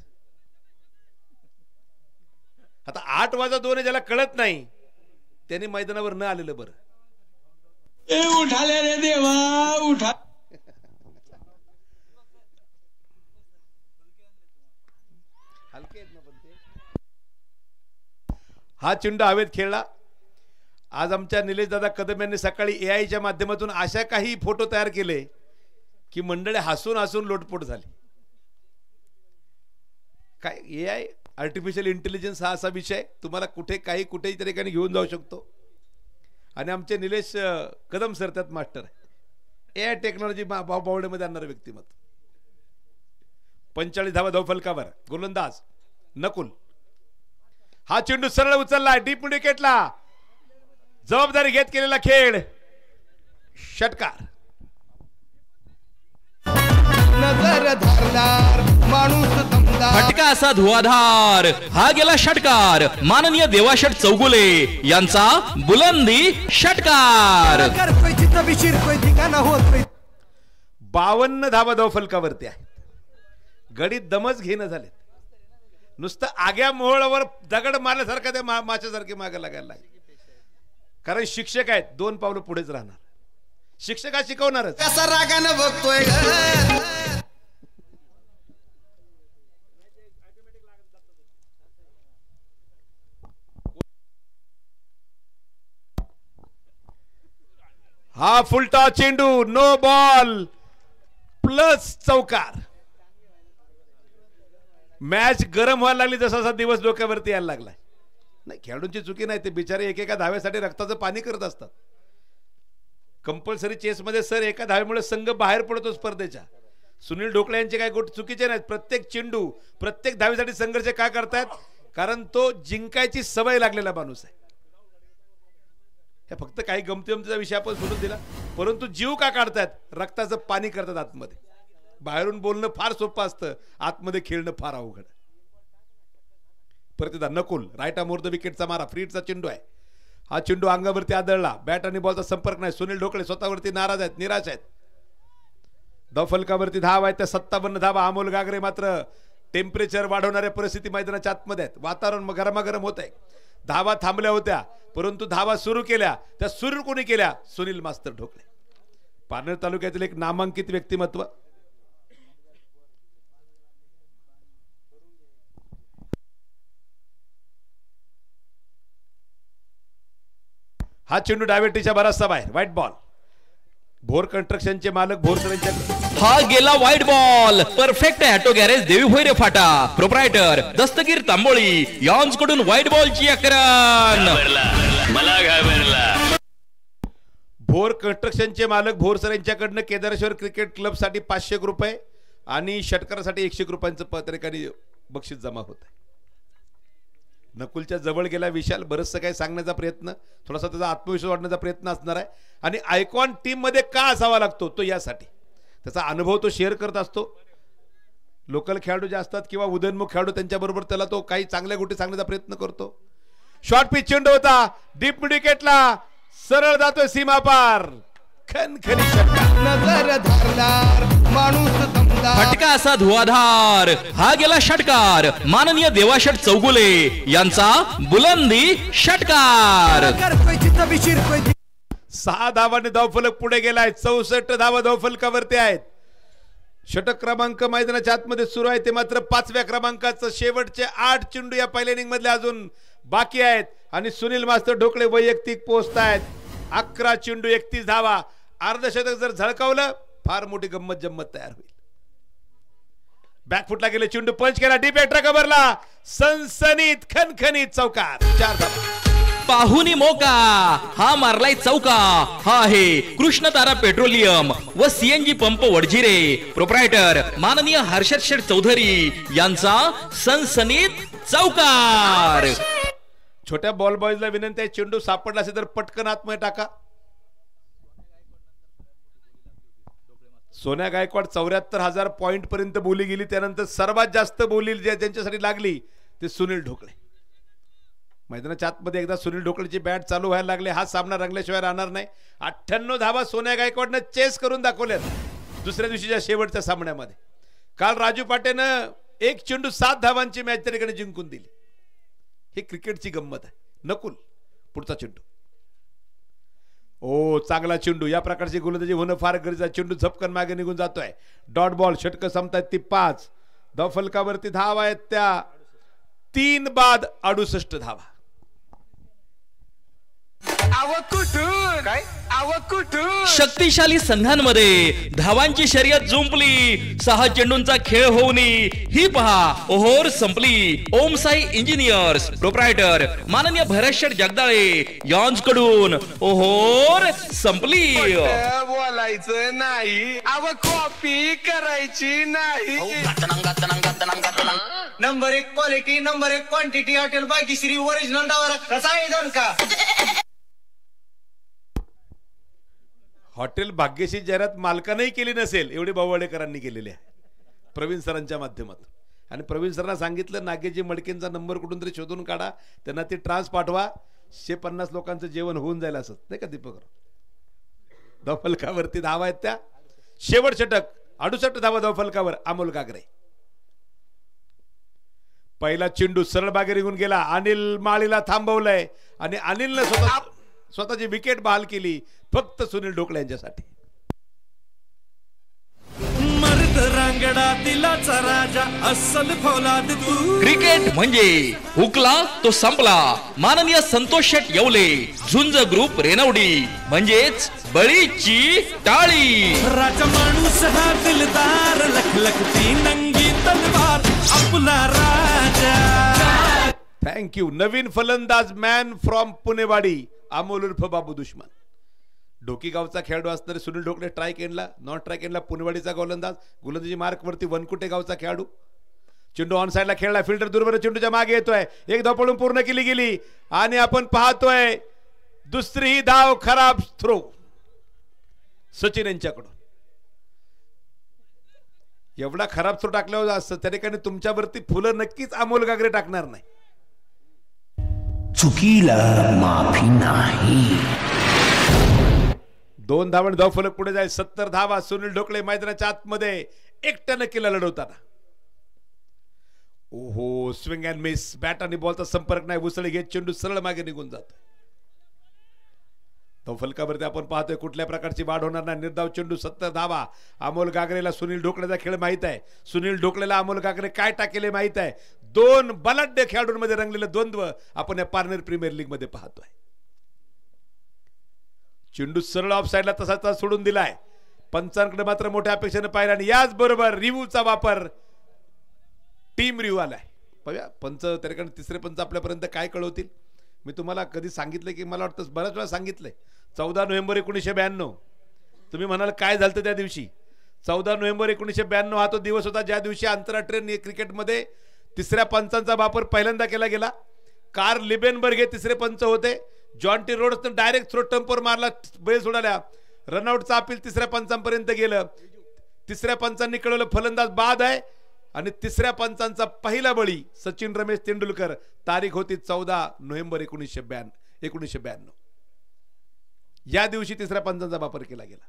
आता 8 वजा 2 ज्याला कळत नाही त्याने मैदानावर न आलेलं बरं. उठाले रे देवा उठा. हा चेंडू हवेत खेळला. आज आमच्या निलेश दादा कदम यांनी सकाळी एआयच्या माध्यमातून अशा काही फोटो तयार केले की मंडळी हसून हसून लोटपोट झाली. काय AI आर्टिफिशियल इंटेलिजन्स हा असा विषय तुम्हाला कुठे काही कुठेही त्या ठिकाणी घेऊन जाऊ शकतो. आणि आमचे निलेश कदम सर त्यात मास्टर आहे. AI टेक्नॉलॉजी बावडेमध्ये आणणारं व्यक्तिमत्व. 45 धावा धावफलकावर गोलंदाज नकुल. हा चेंडू सरळ उचलला डीप विकेटला. जबाबदारी घेत केलेला खेळ. षटकार. नजर धरणार माणूस फटका असा धुवाधार. हा गेला षटकार. माननीय देवाशट चौगुले यांचा बुलंदी षटकार. 52 धावा धावफलकावरती आहे. गडीत दमच घेणं झाले. नुसतं आग्या मोहळावर दगड मारल्यासारखं ते माशासारखे मागे लागायला लागले. कारण शिक्षक आहेत 2 पावलं पुढेच राहणार. शिक्षक हा शिकवणारच. कसा रागानं बघतोय हा फुलटा चेंडू नो बॉल प्लस चौकार. मॅच गरम व्हायला लागली जसा जसा दिवस डोक्यावरती यायला लागलाय. नाही खेळाडूंची चुकी नाही. ते बिचारे एकेका धाव्यासाठी रक्ताचं पाणी करत असतात. कंपल्सरी चेसमध्ये सर एका धावेमुळे संघ बाहेर पडतो स्पर्धेच्या. सुनील ढोकळे यांचे काय गोष्ट चुकीचे नाहीत. प्रत्येक चेंडू प्रत्येक धावेसाठी संघर्ष का करतायत? कारण तो जिंकायची सवय लागलेला माणूस आहे. हे फक्त काही गमतीचा विषय आपण सोडून दिला. परंतु जीव का काढतायत? रक्ताचं पाणी करतात आतमध्ये. बाहेरून बोलणं फार सोपं असतं, आतमध्ये खेळणं फार अवघड. प्रतिदा Nakul right arm over the विकेटचा मारा. फ्रीडचा चेंडू आहे. हा चेंडू अंगावरती आदळला. बॅट आणि बॉलचा संपर्क नाही. सुनील ढोकळे स्वतःवरती नाराज आहेत, निराश आहेत. धावफलकावरती धाव आहेत त्या 57 धावा. अमोल गागरे मात्र टेम्परेचर वाढवणाऱ्या परिस्थिती मैदानाच्या आतमध्ये आहेत. वातावरण गरमागरम होत आहे. धावा थांबल्या होत्या परंतु धावा सुरू केल्या. त्या सुरू कोणी केल्या? सुनील मास्तर ढोकळे. पारनेर तालुक्यातील एक नामांकित व्यक्तिमत्व. हा चेंडू डायव्हर्टीच्या बराचसा बाहेर. White ball. भोर कंस्ट्रक्शनचे मालक भोर सरांच्या. हा गेला white ball. Perfect auto garage Devi Bhoyare फाटा. प्रोप्रायटर दस्तगीर तांबोळी यांकडून व्हाईट बॉलची आक्रमण. मला घाबरला. भोर कंस्ट्रक्शनचे मालक भोर सर यांच्याकडनं केदारेश्वर क्रिकेट क्लब साठी 500 रुपये आणि षटकारासाठी 100 रुपयांचं पत्रिकाने बक्षीस जमा होत आहे. नकुलच्या जवळ गेला विशाल. बरंचसं काही सांगण्याचा प्रयत्न, थोडासा त्याचा आत्मविश्वास वाढण्याचा प्रयत्न असणार आहे. आणि आयकॉन टीम मध्ये का असावा लागतो तो यासाठी. त्याचा अनुभव तो शेअर करत असतो. लोकल खेळाडू जे असतात किंवा उदयनमुख खेळाडू त्यांच्याबरोबर त्याला तो काही चांगल्या गोष्टी सांगण्याचा प्रयत्न करतो. शॉर्ट पिच चेंडू होता. डीप विकेटला सरळ जातोय सीमा पार. खनखनी षटकार. नजर धरणार माणूस फटका असा धुवाधार. हा गेला षटकार. माननीय देवाशट चौगुले यांचा बुलंदी षटकार. 6 धावांनी धावफलक पुढे गेलाय. 64 धावा धावफलकावरती आहेत. षटक क्रमांक मैदानाच्या आतमध्ये सुरू आहे. ते मात्र 5व्या क्रमांकाचं. शेवटचे 8 चेंडू या पहिल्या इनिंग मधले अजून बाकी आहेत. आणि सुनील मास्तर ढोकळे वैयक्तिक पोहोचतायत. 11 चेंडू 31 धावा. अर्धशतक जर झळकावलं फार मोठी गंमत जम्मत तयार होईल. बॅकफुटला गेले चेंडू पंच केला. डीप एक्स्ट्रा कव्हरला सनसनीत खनखनीत चौकार. 4 धावा. पाहुनी मोका. हा मारलाय चौका. हा आहे कृष्ण तारा पेट्रोलियम व CNG पंप वडजिरे. प्रोप्रायटर माननीय हर्षद शेठ चौधरी यांचा सनसनीत चौकार. छोट्या बॉल बॉयजला विनंती आहे, चेंडू सापडला असेल तर पटकन आतमध्ये टाका. सोन्या गायकवाड 74,000 पॉइंट पर्यंत बोली गेली. त्यानंतर सर्वात जास्त बोली ज्यांच्यासाठी लागली ते सुनील ढोकळे. मैदानाच्या आतमध्ये एकदा सुनील ढोकळेची बॅट चालू व्हायला लागले. हा सामना रंगल्याशिवाय राहणार नाही. 98 धावा सोन्या गायकवाडनं चेस करून दाखवल्यात दुसऱ्या दिवशीच्या शेवटच्या सामन्यामध्ये. काल राजू पाटेनं 1 चेंडू 7 धावांची मॅच त्या ठिकाणी जिंकून दिली. ही क्रिकेटची गंमत आहे. नकुल पुढचा चेंडू. ओ चांगला चेंडू. या प्रकारची गोलंदाजी होणं फार गरजेचं आहे. चेंडू झपकन मागे निघून जातोय. Dot ball. षटकं संपतायत ती 5. धावफलकावरती धावा आहेत त्या 3 बाद 68 धावा. अव कुठून काय अव कुठून शक्तिशाली संघांमध्ये धावांची शर्यत जुंपली, 6 चेंडूंचा खेळ होऊन ही पहा ओहोर संपली. ओम साई इंजिनियर्स प्रोप्रायटर माननीय भरतशेठ जगदाळे यांच्याकडून ओहोर संपली. बोलायचं नाही अव कॉपी करायची नाही. Number 1 quality, number 1 quantity hotel Bhagyashree original डावर कसा आहे दोन का. हॉटेल भाग्यश्री जाहिरात मालकानंही केली नसेल एवढी बावळेकरांनी केलेली आहे प्रवीण सरांच्या माध्यमातून. आणि प्रवीण सरांना सांगितलं नागेजी मडकेंचा नंबर कुठून तरी शोधून काढा, त्यांना ती ट्रान्स पाठवा, 150 लोकांचं जेवण होऊन जाईल असं नाही का दीपक. धावफलकावरती धावा आहेत त्या. शेवट षटक 68 धावा धावफलकावर अमोल गागरे. पहिला चेंडू सरळ बागे निघून गेला, अनिल माळीला थांबवलंय आणि अनिलनं स्वतःची विकेट बहाल केली फक्त सुनील ढोकळे यांच्यासाठी. मर्द रांगडा दिलाचा राजा अस्सल फौलाद तू. क्रिकेट म्हणजे हुकला तो संपला. माननीय संतोष शेट येवले झुंज ग्रुप रेनवडी म्हणजेच बळीची टाळी. राजा माणूस हा दिलदार लखलखती नंगी तलवार आपला राजा. थँक्यू. नवीन फलंदाज मॅन फ्रॉम पुणेवाडी अमोल उर्फ बाबू दुश्मन. डोकी गावचा खेळाडू असणारे सुनील ढोकळे ट्राय केला, नॉन ट्राय केला पुणेवाडीचा गोलंदाजी मार्क वरती वनकुटे गावचा खेळाडू. चेंडू ऑन साइडला खेळला, फिल्डर दूरवर चेंडूच्या मागे येतोय, एक धाव पडून पूर्ण केली गेली आणि आपण पाहतोय दुसरी ही धाव खराब थ्रो सचिन यांच्याकडून. एवढा खराब थ्रो टाकल्यावर असतं त्या ठिकाणी तुमच्यावरती फुलं नक्कीच अमोल गागरे टाकणार नाही. चुकीला माफी नाही. 2 धावांनी धाव फलक पुढे जाईल. 70 धावा. सुनील ढोकळे मैदानाच्या आतमध्ये एकट्यानं केला लढवताना. ओहो स्विंग अँड मिस. बॅट आणि बॉलचा संपर्क नाही, उसळी घेत चेंडू सरळ मागे निघून जातो. धाव फलकावरती आपण पाहतोय कुठल्या प्रकारची वाढ होणार नाही. निर्धाव चेंडू 70 धावा. अमोल गागरेला सुनील ढोकळेचा खेळ माहित आहे. सुनील ढोकळेला अमोल गागरे काय टाकेले माहित आहे. 2 बलाढ्य खेळाडूंमध्ये रंगलेलं द्वंद्व आपण या पार्टनर प्रीमियर लीग मध्ये पाहतोय. चेंडू सरळ ऑफ साइडला तसाच सोडून दिलाय. पंचांकडे मात्र मोठ्या अपेक्षेने पाहिला आणि याच बरोबर रिव्ह्यूचा वापर टीम रिव्ह्यू आलाय. बघा पंच त्या ठिकाणी तिसरे पंच आपल्यापर्यंत काय कळवतील. मी तुम्हाला कधी सांगितलं की मला वाटतं बऱ्याच वेळा सांगितलंय. 14 नोव्हेंबर 1992 तुम्ही म्हणाल काय झालं त्या दिवशी. 14 नोव्हेंबर 1992 हा तो दिवस होता ज्या दिवशी आंतरराष्ट्रीय क्रिकेटमध्ये तिसऱ्या पंचांचा वापर पहिल्यांदा केला गेला. कार्ल लिबेनबर्ग हे तिसरे पंच होते. जॉन टी रोड्सने डायरेक्ट थ्रो टंपवर मारला, बैल सोडल्या. रनआउटचा अपील तिसऱ्या पंचांपर्यंत गेलं. तिसऱ्या पंचांनी कळवलं फलंदाज बाद आहे आणि तिसऱ्या पंचांचा पहिला बळी सचिन रमेश तेंडुलकर. तारीख होती 14 नोव्हेंबर 1992. या दिवशी तिसऱ्या पंचांचा वापर केला गेला.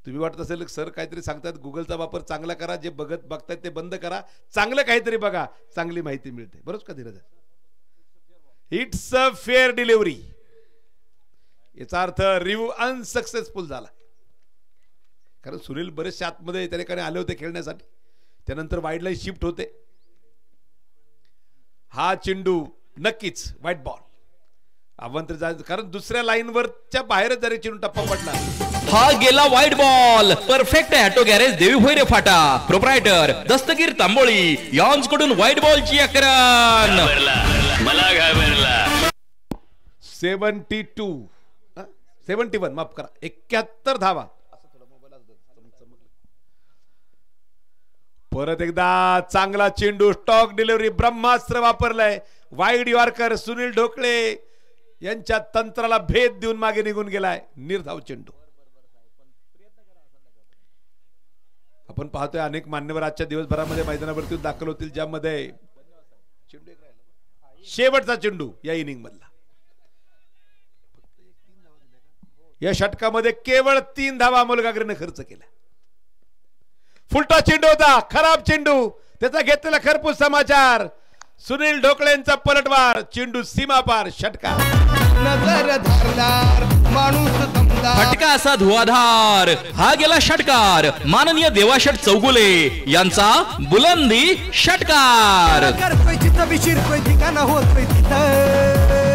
तुम्ही वाटत असेल सर काहीतरी सांगतात, गुगलचा वापर चांगला करा, जे बघतायत ते बंद करा, चांगलं काहीतरी बघा, चांगली माहिती मिळते. बरोबर का Dheeraj. It's a fair delivery. याचा अर्थ रिव्ह्यू अनसक्सेसफुल झाला. कारण सुनील बरेचसे आतमध्ये त्या ठिकाणी आले होते खेळण्यासाठी. त्यानंतर वाईड लाईन शिफ्ट होते. हा चेंडू नक्कीच व्हाईट बॉल आमंत्रित जायचं, कारण दुसऱ्या लाईनवरच्या बाहेरच जरी चेंडू टप्पा पडला. हा गेला white ball. Perfect auto garage देवी भोईरे फाटा प्रोप्रायटर दस्तगीर तांबोळी यांच्याकडून व्हाईट बॉलची आक्रमण. मला घाबरला. 71 माफ करा 71 धावा. परत एकदा चांगला चेंडू, स्टॉक डिलिव्हरी, ब्रह्मास्त्र वापरलंय. वाईड यॉर्कर सुनील ढोकळे यांच्या तंत्राला भेद देऊन मागे निघून गेलाय. निर्धाव चेंडू. आपण पाहतोय अनेक मान्यवर आजच्या दिवसभरामध्ये मैदानावरती दाखल होतील, ज्यामध्ये शेवटचा चेंडू या इनिंग मधला. या षटकामध्ये केवळ 3 धावा अमोल गागरेने खर्च केला. फुलटा चेंडू होता, खराब चेंडू, त्याचा घेतलेला खरपूस समाचार. सुनील ढोकळेंचा पलटवार, चेंडू सीमापार, षटकार. नजर धरणार माणूस दमदार. फटका असा धुवाधार. हा गेला षटकार. माननीय देवाशेठ चौगुले यांचा बुलंदी षटकार. करतोय तिथं विशिरतोय ठिकाणा होतोय तिथं.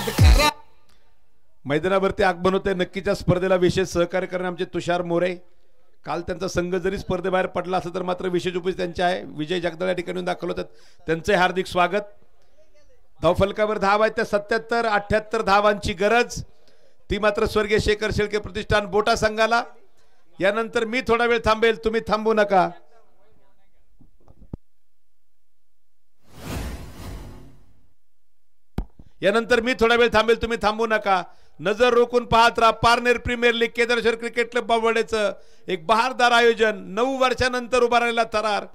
नाद करा. मैदानावरती आगमन होते. नक्कीच्या स्पर्धेला विशेष सहकार्य करणे आमचे तुषार मोरे. काल त्यांचा संघ जरी स्पर्धेबाहेर पडला असला तर मात्र विशेष उपस्थित त्यांचे आहे. विजय जगदाळ या ठिकाणी दाखल होतात, त्यांचे हार्दिक स्वागत. धावफलकावर धाव आहेत त्या 77-78 धावांची गरज, ती मात्र स्वर्गीय शेखर शेळके प्रतिष्ठान बोटा संघाला. यानंतर मी थोडा वेळ थांबेल, तुम्ही थांबू नका. यानंतर मी थोडा वेळ थांबेल, तुम्ही थांबू नका. नजर रोखून पाहत राहा. Parner premier league Kedareshwar cricket club बावडेचं एक बहारदार आयोजन. 9 वर्षानंतर उभा राहिला थरार.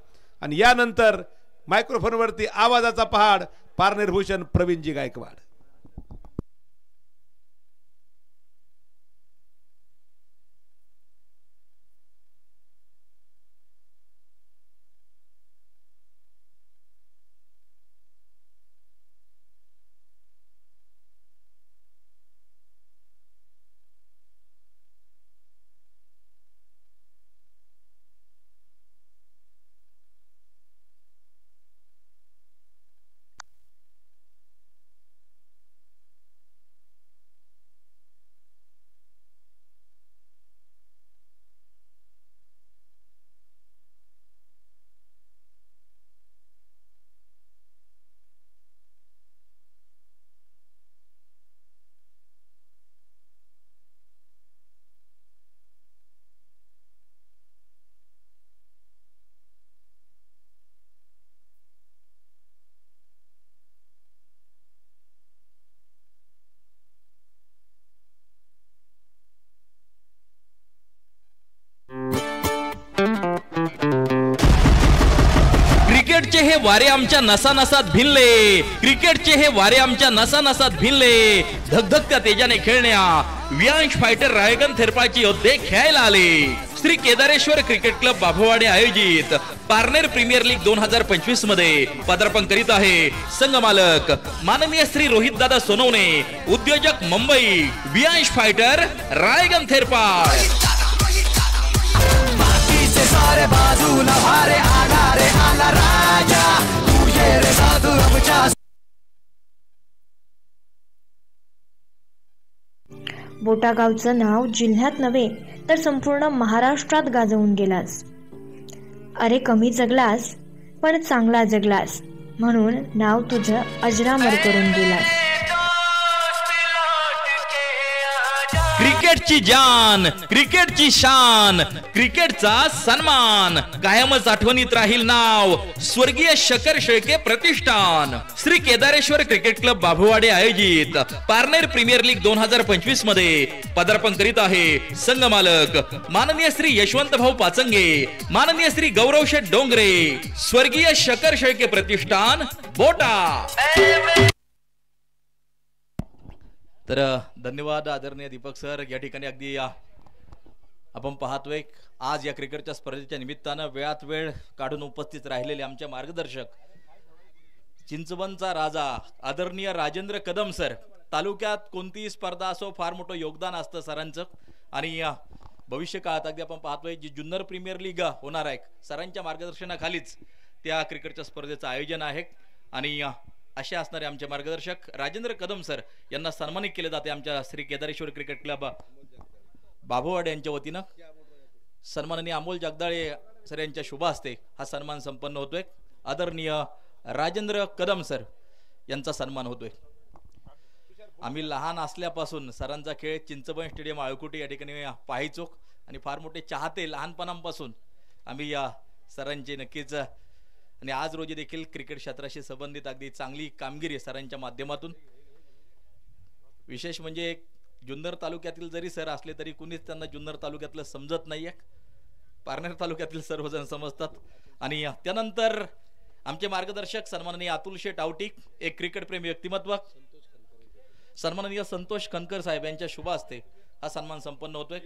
आणि यानंतर मायक्रोफोनवरती आवाजाचा पहाड, पारनेर भूषण प्रवीणजी गायकवाड. क्रिकेटचे हे वारे आमच्या नसानसात भिनले, क्रिकेटचे हे वारे आमच्या नसानसात भिनले. धगधगत्या तेजाने खेळण्या व्यांश फायटर रायगन थेरपाची योद्धे खेळायला आले. श्री केदारेश्वर क्रिकेट क्लब बाभवाडे आयोजित पारनेर प्रीमियर लीग 2025 मध्ये पदार्पण करीत आहे संघ मालक माननीय श्री रोहित दादा सोनवणे, उद्योजक मुंबई, व्यांश फायटर रायगन थेरपाळ. सारे बाजूला भारे आला रे आला राजा, तुझे रे साधू आमच्या. बोटा गावचं नाव जिल्ह्यात नव्हे तर संपूर्ण महाराष्ट्रात गाजवून गेलास. अरे कमी जगलास पण चांगला जगलास, म्हणून नाव तुझं अजरामर करून गेलास. क्रिकेटची जान, क्रिकेटची शान, क्रिकेटचा सन्मान, कायमच आठवणीत राहील नाव स्वर्गीय शेखर शेळके प्रतिष्ठान. श्री केदारेश्वर क्रिकेट क्लब बाभवाडे आयोजित पारनेर प्रीमियर लीग 2025 मध्ये पदार्पण करीत आहे संघ मालक माननीय श्री यशवंत भाऊ पाचंगे, माननीय श्री गौरव शेठ डोंगरे, स्वर्गीय शेखर शेळके प्रतिष्ठान बोटा. तर धन्यवाद आदरणीय दीपक सर. या ठिकाणी अगदी आपण पाहतोय आज या क्रिकेटच्या स्पर्धेच्या निमित्तानं वेळात वेळ काढून उपस्थित राहिलेले आमचे मार्गदर्शक चिंचवणचा राजा आदरणीय राजेंद्र कदम सर. तालुक्यात कोणतीही स्पर्धा असो फार मोठं योगदान असतं सरांचं. आणि भविष्य काळात अगदी आपण पाहतोय जी जुन्नर प्रीमियर लीग होणार आहे सरांच्या मार्गदर्शनाखालीच त्या क्रिकेटच्या स्पर्धेचं आयोजन आहे. आणि असे असणारे आमचे मार्गदर्शक राजेंद्र कदम सर यांना सन्मानित केले जाते आमच्या श्री केदारेश्वर क्रिकेट क्लब बाभवाडे यांच्या वतीनं. सन्माननीय अमोल जगदाळे सर यांच्या शुभ हस्ते हा सन्मान संपन्न होतोय. आदरणीय राजेंद्र कदम सर यांचा सन्मान होतोय. आम्ही लहान असल्यापासून सरांचा खेळ चिंचवण स्टेडियम आळकुटी या ठिकाणी पाहायचो आणि फार मोठे चाहते लहानपणापासून आम्ही या सरांचे नक्कीच. आणि आज रोजी देखील क्रिकेट क्षेत्राशी संबंधित अगदी चांगली कामगिरी सरांच्या माध्यमातून. विशेष म्हणजे जुन्नर तालुक्यातील जरी सर असले तरी कुणीच त्यांना जुन्नर तालुक्यातलं समजत नाहीये, पारनेर तालुक्यातील सर्वजण समजतात. आणि त्यानंतर आमचे मार्गदर्शक सन्माननीय अतुल शेठ आवटी, एक क्रिकेट प्रेमी व्यक्तिमत्व, सन्माननीय संतोष खनकर साहेब यांच्या शुभ हस्ते हा सन्मान संपन्न होतोय.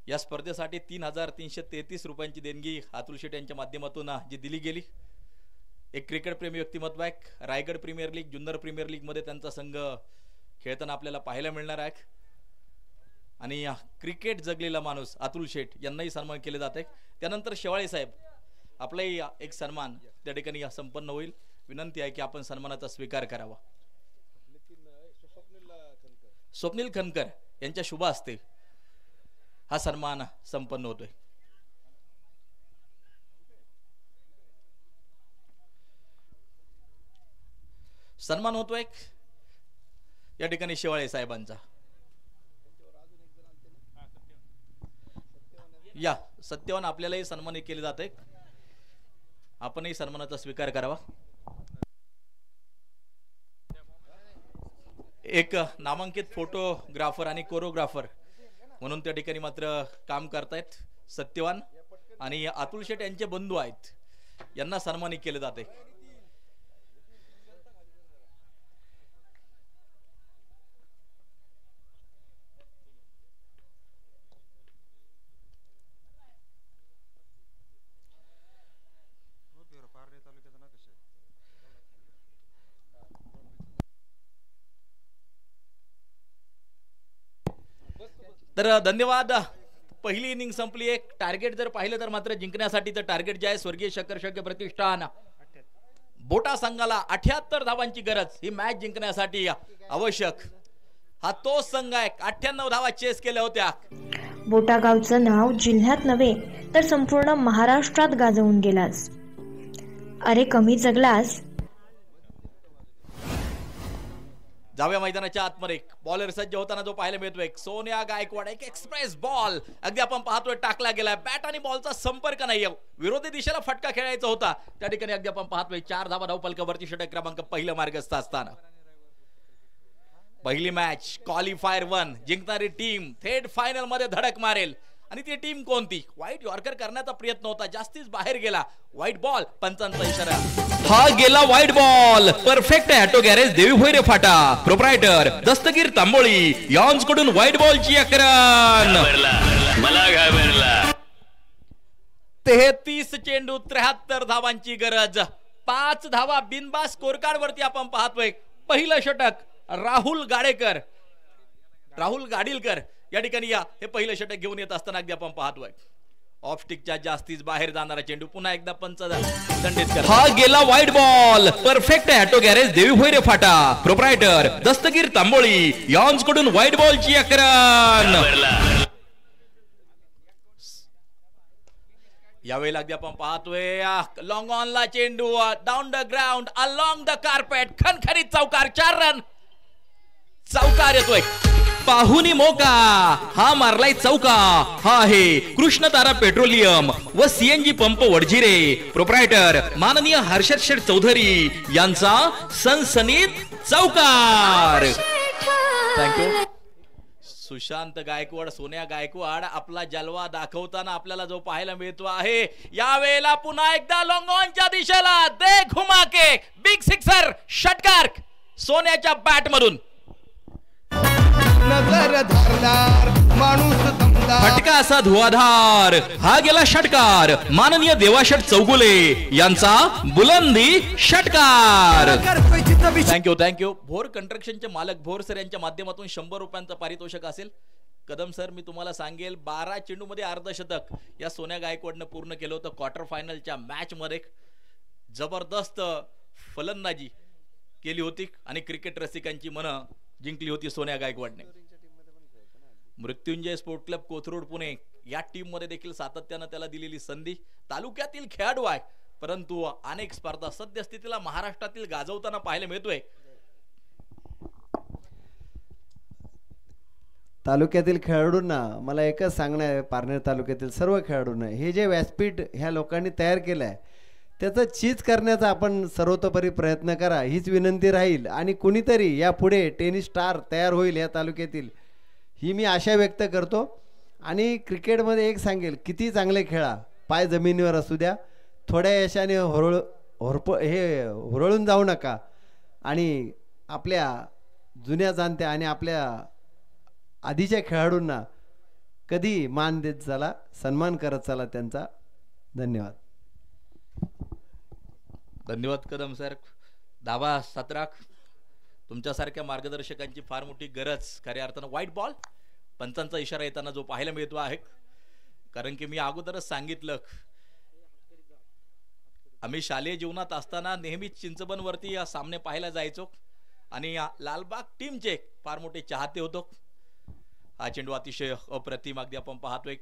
या स्पर्धेसाठी 3,333 रुपयांची देणगी अतुल शेठ यांच्या माध्यमातून जी दिली गेली. एक क्रिकेट प्रेमी व्यक्तिमत्व आहे. Raigad premier league, Junnar premier league मध्ये त्यांचा संघ खेळताना आपल्याला पाहायला मिळणार आहे. आणि क्रिकेट जगलेला माणूस अतुल शेठ यांनाही सन्मान केले जाते. त्यानंतर शेवाळे साहेब आपलाही एक सन्मान त्या ठिकाणी संपन्न होईल. विनंती आहे की आपण सन्मानाचा स्वीकार करावा. स्वप्नील खनकर यांच्या शुभ हस्ते हा सन्मान संपन्न होतोय. सन्मान होतोय या ठिकाणी शेवाळे साहेबांचा. या सत्यवान आपल्यालाही सन्मानित केले जाते. आपणही सन्मानाचा स्वीकार करावा. एक नामांकित फोटोग्राफर आणि कोरिओग्राफर म्हणून त्या ठिकाणी मात्र काम करतायत सत्यवान आणि अतुल शेठ यांचे बंधू आहेत. यांना सन्मानित केले जाते. तर धन्यवाद. पहिली इनिंग संपली. एक टार्गेट जर पाहिलं तर मात्र जिंकण्यासाठीचं टार्गेट जे आहे स्वर्गीय शंकर प्रतिष्ठान बोटा संघाला 78 धावांची गरज. ही मॅच जिंकण्यासाठी आवश्यक हा तो संघ आहे. 98 धावा चेस केल्या होत्या. बोटा गावचं नाव जिल्ह्यात नव्हे तर संपूर्ण महाराष्ट्रात गाजवून गेलास. अरे कमी जगलास. जाव्या मैदानाच्या आतमध्ये बॉलर सज्ज होताना जो पाहायला मिळतोय सोन्या गायकवाड. एक एक्सप्रेस बॉल अगदी आपण पाहतोय टाकला गेलाय. बॅट आणि बॉलचा संपर्क नाही. विरोधी दिशेला फटका खेळायचा होता. त्या ठिकाणी अगदी आपण पाहतोय 4 धावा धावफलकावरती षटक क्रमांक पहिलं मार्गस्थ असताना पहिली मॅच क्वालिफायर 1 जिंकणारी टीम थेट फायनल मध्ये धडक मारेल. आणि ती टीम कोणती? व्हाईट यॉर्कर करण्याचा प्रयत्न होता. जास्तीच बाहेर गेला. White ball. पंचांचा इशारा. हा गेला white ball. Perfect auto garage देवी भोईरे फाटा. प्रोप्रायटर दस्तगीर तांबोळी यांच्याकडून व्हाईट बॉलची आक्रमण. मला घाबरला. 33 चेंडू 73 धावांची गरज. 5 धावा बिनबाद स्कोर कार्ड वरती आपण पाहतोय. पहिलं षटक राहुल गाडीलकर या ठिकाणी हे पहिलं षटक घेऊन येत असताना अगदी आपण पाहतोय ऑफ स्टिकच्या जास्तीच बाहेर जाणारा चेंडू. पुन्हा एकदा पंच दंडित कर. हा गेला white ball. Perfect auto garage देवी भोईरे फाटा. प्रोप्रायटर दस्तगीर तांबोळी यांच्याकडून व्हाईट बॉलची आक्रमण. यावेळेला अगदी आपण पाहतोय लॉंग ऑनला चेंडू down the ground along the carpet. खणखणीत चौकार. 4 रन. चौकार येतोय. पाहुनी मोका. हा मारलाय चौका. हा आहे कृष्ण तारा पेट्रोलियम व सीएनजी पंप वडजिरे. प्रोप्रायटर माननीय हर्षद शेठ चौधरी यांचा सनसनीत चौकार. थँक्यू. सुशांत गायकवाड सोन्या गायकवाड आपला जलवा दाखवताना आपल्याला जो पाहायला मिळतो आहे. यावेळेला पुन्हा एकदा लॉंग ऑनच्या दिशेला दे घुमा के बिग सिक्सर. षटकार सोन्याच्या बॅट मधून. नजर धरणार माणूस दमदार. फटका असा धुवाधार. हा गेला षटकार. माननीय देवाशेठ चौगुले यांचा बुलंदी षटकार. थँक्यू. भोर कंस्ट्रक्शनचे मालक भोर सर यांच्या माध्यमातून 100 रुपयांचं पारितोषिक असेल. कदम सर मी तुम्हाला सांगेल 12 चेंडू मध्ये अर्धशतक या सोन्या गायकवाडनं पूर्ण केलं होतं. क्वार्टर फायनलच्या मॅच मध्ये जबरदस्त फलंदाजी केली होती आणि क्रिकेट रसिकांची मनं जिंकली होती सोन्या गायकवाडने. मृत्युंजय स्पोर्ट क्लब कोथरूड पुणे या टीम मध्ये देखील सातत्यानं त्याला दिलेली संधी. तालुक्यातील खेळाडू आहे परंतु अनेक स्पर्धा सद्यस्थितीला महाराष्ट्रातील गाजवताना पाहायला मिळतोय. तालुक्यातील खेळाडूंना मला एकच सांगणं आहे. पारनेर तालुक्यातील सर्व खेळाडूंना हे जे व्यासपीठ ह्या लोकांनी तयार केलं आहे त्याचं चीज करण्याचा आपण सर्वतोपरी प्रयत्न करा हीच विनंती राहील. आणि कुणीतरी यापुढे टेनिस स्टार तयार होईल या तालुक्यातील ही मी आशा व्यक्त करतो. आणि क्रिकेटमध्ये एक सांगेल किती चांगले खेळा पाय जमिनीवर असू द्या. थोड्या यशाने हुरळून जाऊ नका. आणि आपल्या जुन्या जाणत्या आणि आपल्या आधीच्या खेळाडूंना कधी मान देत चला. सन्मान करत चला त्यांचा. धन्यवाद. धन्यवाद कदम सर. धावा 17. तुमच्यासारख्या मार्गदर्शकांची फार मोठी गरज. खऱ्या अर्थानं व्हाईट बॉल. पंचांचा इशारा येताना जो पाहायला मिळतो आहे. कारण की मी अगोदरच सांगितलं आम्ही शालेय जीवनात असताना नेहमीच चिंचबनवरती सामने पाहायला जायचो आणि लालबाग टीमचे फार मोठे चाहते होतो. हा चेंडू अतिशय अप्रतिम अगदी आपण पाहतोय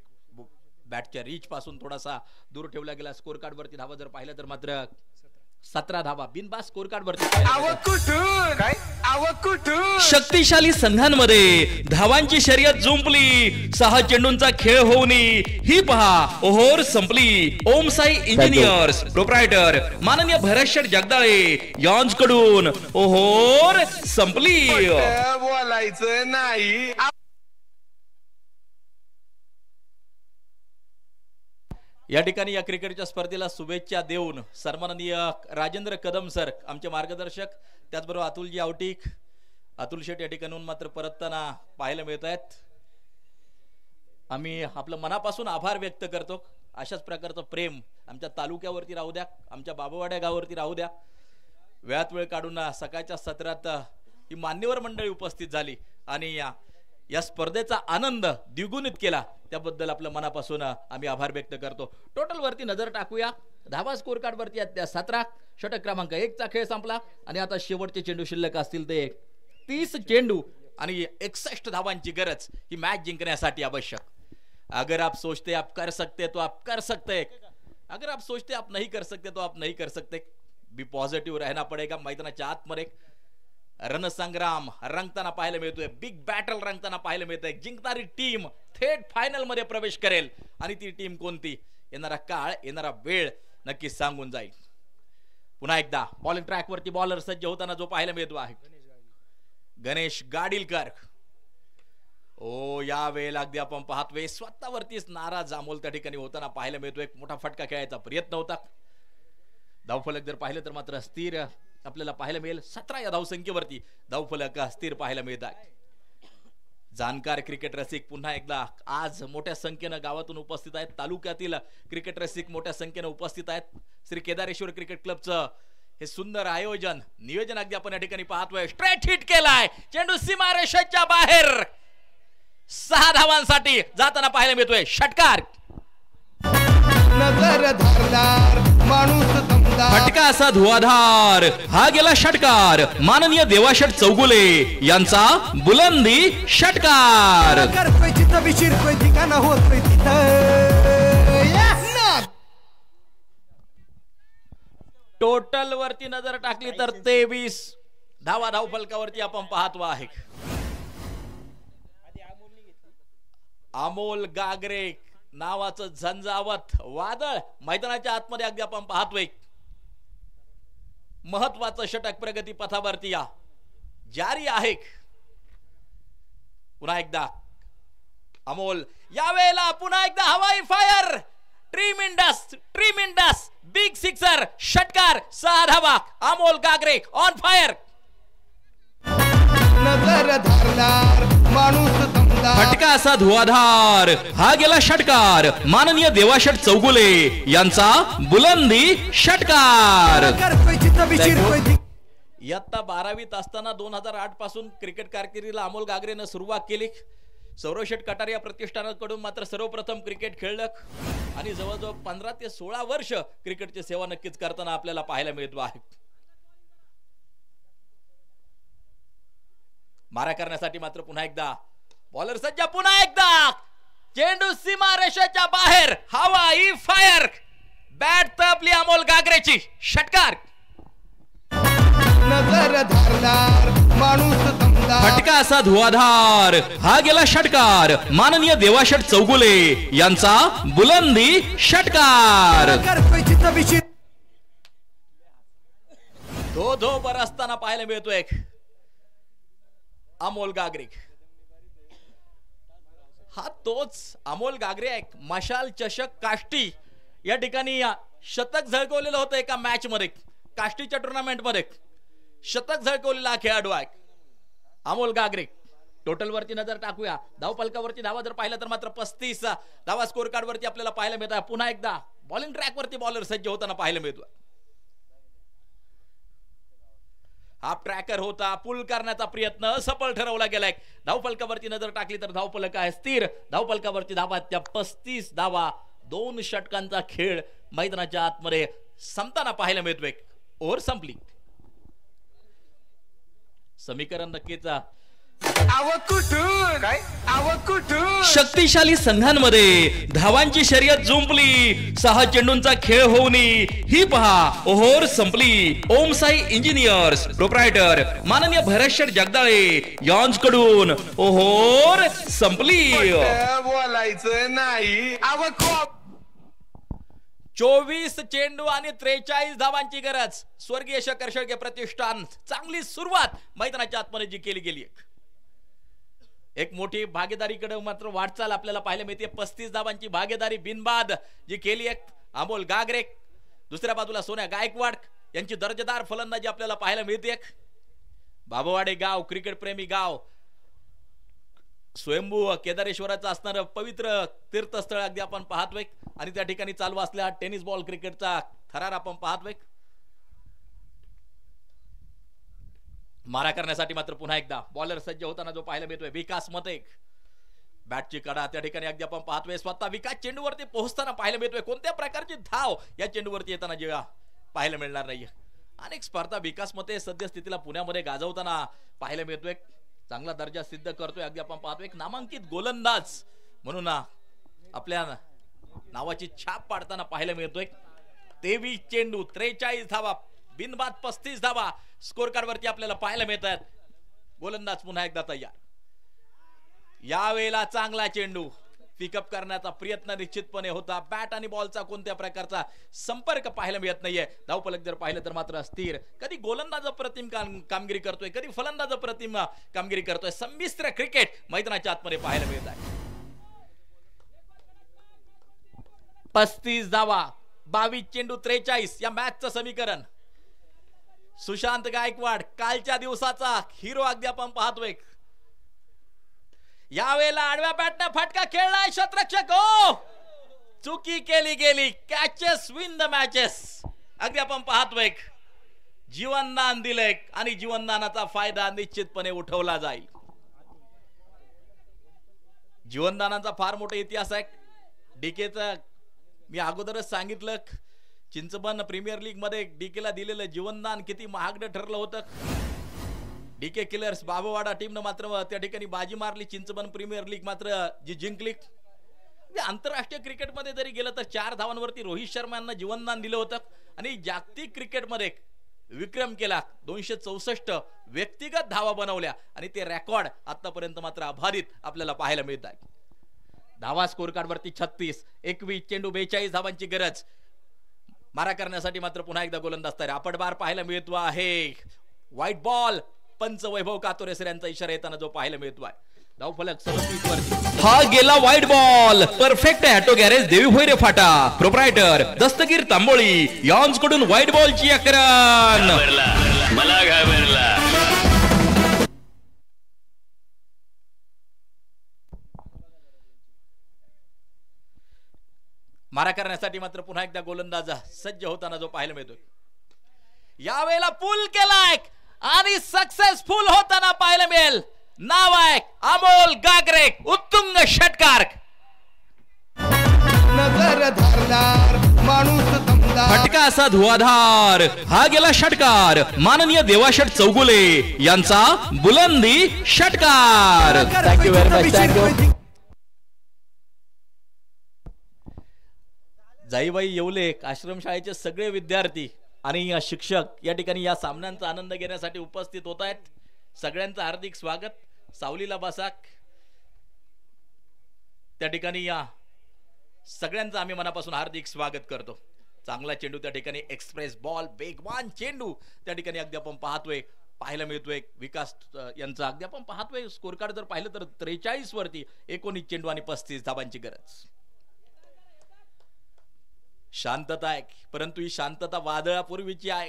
बॅटच्या रीच पासून थोडासा दूर ठेवला गेला. स्कोर कार्ड वरती धावा जर पाहिलं तर मात्र 17 धावा बिनबाद स्कोर कार्ड वरती. शक्तिशाली संघांमध्ये धावांची शर्यत जुंपली. 6 चेंडूंचा खेळ होऊन ही पहा ओहोर संपली. ओम साई इंजिनियर्स प्रोप्रायटर माननीय भरतशेठ जगदाळे यांच्याकडून ओहोर संपली. बोलायचं नाही. या ठिकाणी या क्रिकेटच्या स्पर्धेला शुभेच्छा देऊन सन्माननीय राजेंद्र कदम सर आमचे मार्गदर्शक, त्याचबरोबर अतुलजी आवटीक, अतुल शेठ या ठिकाणून मात्र परतताना पाहायला मिळत आहेत. आम्ही आपलं मनापासून आभार व्यक्त करतो. अशाच प्रकारचं प्रेम आमच्या तालुक्यावरती राहू द्या, आमच्या बाबावाड्या गावावरती राहू द्या. वेळात वेळ काढून सकाळच्या सत्रात ही मान्यवर मंडळी उपस्थित झाली आणि या स्पर्धेचा आनंद द्विगुणित केला, त्याबद्दल आपल्या मनापासून आम्ही आभार व्यक्त करतो. टोटल वरती नजर टाकूया. धावा स्कोर कार्ड वरती आहेत त्या 17. षटक क्रमांक 1 चा खेळ संपला आणि आता शेवटचे चेंडू शिल्लक असतील ते 30 चेंडू आणि 61 धावांची गरज ही मॅच जिंकण्यासाठी आवश्यक. अगर आप सोचते आप कर सकते तो आप कर सकते, अगर आप सोचते आप नहीं कर सकते तो आप नहीं कर सकते. बी पॉझिटिव्ह रहना पडेगा. मैदानाच्या आतमध्ये रणसंग्राम रंगताना पाहायला मिळतोय. बिग बॅटल रंगताना पाहायला मिळतंय. जिंकणारी टीम थेट फायनल मध्ये प्रवेश करेल आणि ती टीम कोणती, येणारा काळ येणारा वेळ नक्की सांगून जाईल. पुन्हा एकदा बॉलिंग ट्रॅक वरती बॉलर सज्ज होताना जो पाहायला मिळतो आहे गणेश गाडीलकर. ओ या वेळेला अगदी आपण पाहतोय स्वतःवरतीच नाराज अमोल त्या ठिकाणी होताना पाहायला मिळतोय. एक मोठा फटका खेळायचा प्रयत्न होता. धावफलक जर पाहिलं तर मात्र स्थिर आपल्याला पाहायला मिळेल. 17 या धावसंख्येवरती धावफलक स्थिर पाहायला मिळतात. जाणकार क्रिकेट रसिक पुन्हा एकदा आज मोठ्या संख्येनं गावातून उपस्थित आहेत. तालुक्यातील क्रिकेट रसिक मोठ्या संख्येनं उपस्थित आहेत. श्री केदारेश्वर क्रिकेट क्लबचं हे सुंदर आयोजन नियोजन अगदी आपण या ठिकाणी पाहतोय. स्ट्रेट हिट केलाय, चेंडू सीमारेषेच्या बाहेर 6 धावांसाठी जाताना पाहायला मिळतोय. षटकार नजर धरणार माणूस फटका असा धुवाधार. हा गेला षटकार. माननीय देवाशेठ चौगुले यांचा बुलंदी षटकार. टोटल वरती नजर टाकली तर 23 धावा धावफलकावरती आपण पाहतो आहे. अमोल गागरे नावाचं झंझावत वादळ मैदानाच्या आतमध्ये अगदी आपण पाहतोय. महत्वाचं षटक प्रगती पथावरती जारी आहे. पुन्हा एकदा अमोल या वेळेला पुन्हा एकदा हवाई फायर. ट्रीमिंडस बिग सिक्सर षटकार 6 धावा. अमोल गागरे ऑन फायर. नजर धरणार माणूस फटका असा धुवाधार. हा गेला षटकार. माननीय देवाशेठ चौगुले यांचा बुलंदी षटकार. इयत्ता 12वीत असताना 2008 पासून क्रिकेट कारकिर्दीला अमोल गागरेनं सुरुवात केली. सौरवशेठ कटारिया प्रतिष्ठानाकडून मात्र सर्वप्रथम क्रिकेट खेळलं आणि जवळजवळ 15 ते 16 वर्ष क्रिकेटची सेवा नक्कीच करताना आपल्याला पाहायला मिळतो आहे. मारा करण्यासाठी मात्र पुन्हा एकदा बॉलर सज्ज. पुन्हा एकदा चेंडू सीमारेषेच्या बाहेर. हवाई फायर. बॅट तपली अमोल गागरेची. षटकार नजर धरणार माणूस फटका असा धुवाधार. हा गेला षटकार. माननीय देवाशेठ चौगुले यांचा बुलंदी षटकार. धो बरसताना पाहायला मिळतोय अमोल गागरे. हा तोच अमोल गागरे आहे. मशाल चषक काष्टी या ठिकाणी शतक झळकवलेलं होतं एका मॅच मध्ये. काष्टीच्या टुर्नामेंट मध्ये शतक झळकवलेला खेळाडू आहे अमोल गागरे. टोटल वरती नजर टाकूया. धावफलकावरती धावा जर पाहिलं तर मात्र 35 धावा स्कोर कार्ड वरती आपल्याला पाहायला मिळत आहे. पुन्हा एकदा बॉलिंग ट्रॅक वरती बॉलर सज्ज होताना पाहायला मिळतो. हाफ ट्रॅकर होता. पुल करण्याचा प्रयत्न असफल ठरवला गेलाय. धावफलकावरती नजर टाकली तर धावफलक आहे स्थिर. धावफलकावरती धावा त्या 35 धावा. 2 षटकांचा खेळ मैदानाच्या आतमध्ये संपताना पाहायला मिळतोय. ओव्हर संपली. समीकरण नक्कीच शक्तिशाली संघांमध्ये धावांची शर्यत जुंपली, 6 चेंडूंचा खेळ होऊन ही पहा ओहोर संपली. ओम साई इंजिनियर्स प्रोप्रायटर माननीय भरतशेठ जगदाळे यांच्याकडून ओहोर संपली. बोलायचं नाही. 24 चेंडू आणि 43 धावांची गरज. स्वर्गीय शेखर शेळके प्रतिष्ठान चांगली सुरुवात मैदानाच्या आतमध्ये जी केली गेली. एक मोठी भागीदारीकडे मात्र वाटचाल आपल्याला पाहायला मिळते. 35 धावांची भागीदारी बिनबाद जी केली आहे अमोल गागरे. दुसऱ्या बाजूला सोन्या गायकवाड यांची दर्जेदार फलंदाजी आपल्याला पाहायला मिळते. बाबवाडे गाव क्रिकेट प्रेमी गाव, स्वयंभू केदारेश्वराचं असणारं पवित्र तीर्थस्थळ अगदी आपण पाहतोय आणि त्या ठिकाणी चालू असलेला टेनिस बॉल क्रिकेटचा थरार आपण पाहतोय. मारा करण्यासाठी मात्र पुन्हा एकदा बॉलर सज्ज होताना जो पाहायला मिळतोय विकास मते. बॅटची कडा त्या ठिकाणी अगदी आपण पाहतोय. स्वतः विकास चेंडूवरती पोहोचताना पाहायला मिळतोय. कोणत्या प्रकारची धाव या चेंडूवरती येताना जेव्हा पाहायला मिळणार नाही. अनेक स्पर्धा विकास मते सद्यस्थितीला पुण्यामध्ये गाजवताना पाहायला मिळतोय. चांगला दर्जा सिद्ध करतोय अगदी आपण पाहतोय. एक नामांकित गोलंदाज म्हणून आपल्या नावाची छाप पाडताना पाहायला मिळतोय. 23 चेंडू 43 धावा बिनबाद 35 धावा स्कोर कार्ड वरती आपल्याला पाहायला मिळतात. गोलंदाज पुन्हा एकदा तयार. यावेळेला चांगला चेंडू पिकअप करण्याचा प्रयत्न निश्चितपणे होता. बॅट आणि बॉलचा कोणत्या प्रकारचा संपर्क पाहायला मिळत नाहीये. धावफलक जर पाहिलं तर मात्र स्थिर. कधी गोलंदाज प्रतिम कामगिरी करतोय, कधी फलंदाज प्रतिम कामगिरी करतोय. संमिश्र क्रिकेट मैदानाच्या आतमध्ये पाहायला मिळत आहे. 35 धावा 22 चेंडू 43 या मॅचचं समीकरण. सुशांत गायकवाड कालच्या दिवसाचा हिरो अगदी आपण पाहतोय. यावेळेला आडव्या बॅटने फटका खेळलाय शतरक्षक. हो, चुकी केली गेली. कॅचेस विन द मॅचेस अगदी आपण पाहतोय. जीवनदान दिलंय आणि जीवनदानाचा फायदा निश्चितपणे उठवला जाईल. जीवनदानाचा फार मोठा इतिहास आहे. डीकेचा मी अगोदरच सांगितलं. चिंचबन प्रीमियर लीग मध्ये डीकेला दिलेलं जीवनदान किती महागडं ठरलं होतं. डीके किलर्स बाबवाडा टीमनं मात्र त्या ठिकाणी बाजी मारली. चिंचबन प्रीमियर लीग मात्र जी जिंकली. आंतरराष्ट्रीय क्रिकेटमध्ये जरी गेलं तर 4 धावांवरती रोहित शर्मा यांना जीवनदान दिलं होतं आणि जागतिक क्रिकेटमध्ये विक्रम केला. 264 व्यक्तिगत धावा बनवल्या आणि ते रेकॉर्ड आतापर्यंत मात्र अबाधित आपल्याला पाहायला मिळत आहे. धावा स्कोर कार्ड वरती 36. 21 चेंडू 42 धावांची गरज. मारा करण्यासाठी मात्र पुन्हा एकदा गोलंदाज तयार. आपटबार पाहायला मिळतो आहे. White ball. पंच वैभव कातोरेसर यांचा इशारा येताना जो पाहायला मिळतो आहे. धावफलक 37 वरती. हा गेला white ball. Perfect auto garage देवी भोईरे फाटा प्रोप्रायटर दस्तगीर तांबोळी यांच्याकडून व्हाईट बॉलची आक्रमण. मला घाबरला. मारा करण्यासाठी मात्र पुन्हा एकदा गोलंदाज सज्ज होताना जो पाहायला मिळतोय. यावेळेला पुल केलाय आणि सक्सेसफुल होताना पाहायला मिळेल. नाव आहे अमोल गागरे. उत्तुंग षटकार. नजर धरणार माणूस फटका असा धुवाधार. हा गेला षटकार माननीय देवाशेठ चौगुले यांचा बुलंदी षटकार. Thank you very much. Thank you. Jaibai Yewale आश्रमशाळेचे सगळे विद्यार्थी आणि शिक्षक या ठिकाणी या सामन्यांचा आनंद घेण्यासाठी उपस्थित होत आहेत. सगळ्यांचं हार्दिक स्वागत. सावलीला बसा. त्या ठिकाणी या सगळ्यांचं आम्ही मनापासून हार्दिक स्वागत करतो. चांगला चेंडू त्या ठिकाणी एक्सप्रेस बॉल. वेगवान चेंडू त्या ठिकाणी अगदी आपण पाहतोय पाहायला मिळतोय. विकास यांचा अगदी आपण पाहतोय. स्कोर कार्ड जर पाहिलं तर 43 वरती 19 चेंडू आणि 35 धावांची गरज. शांतता आहे परंतु ही शांतता वादळापूर्वीची आहे.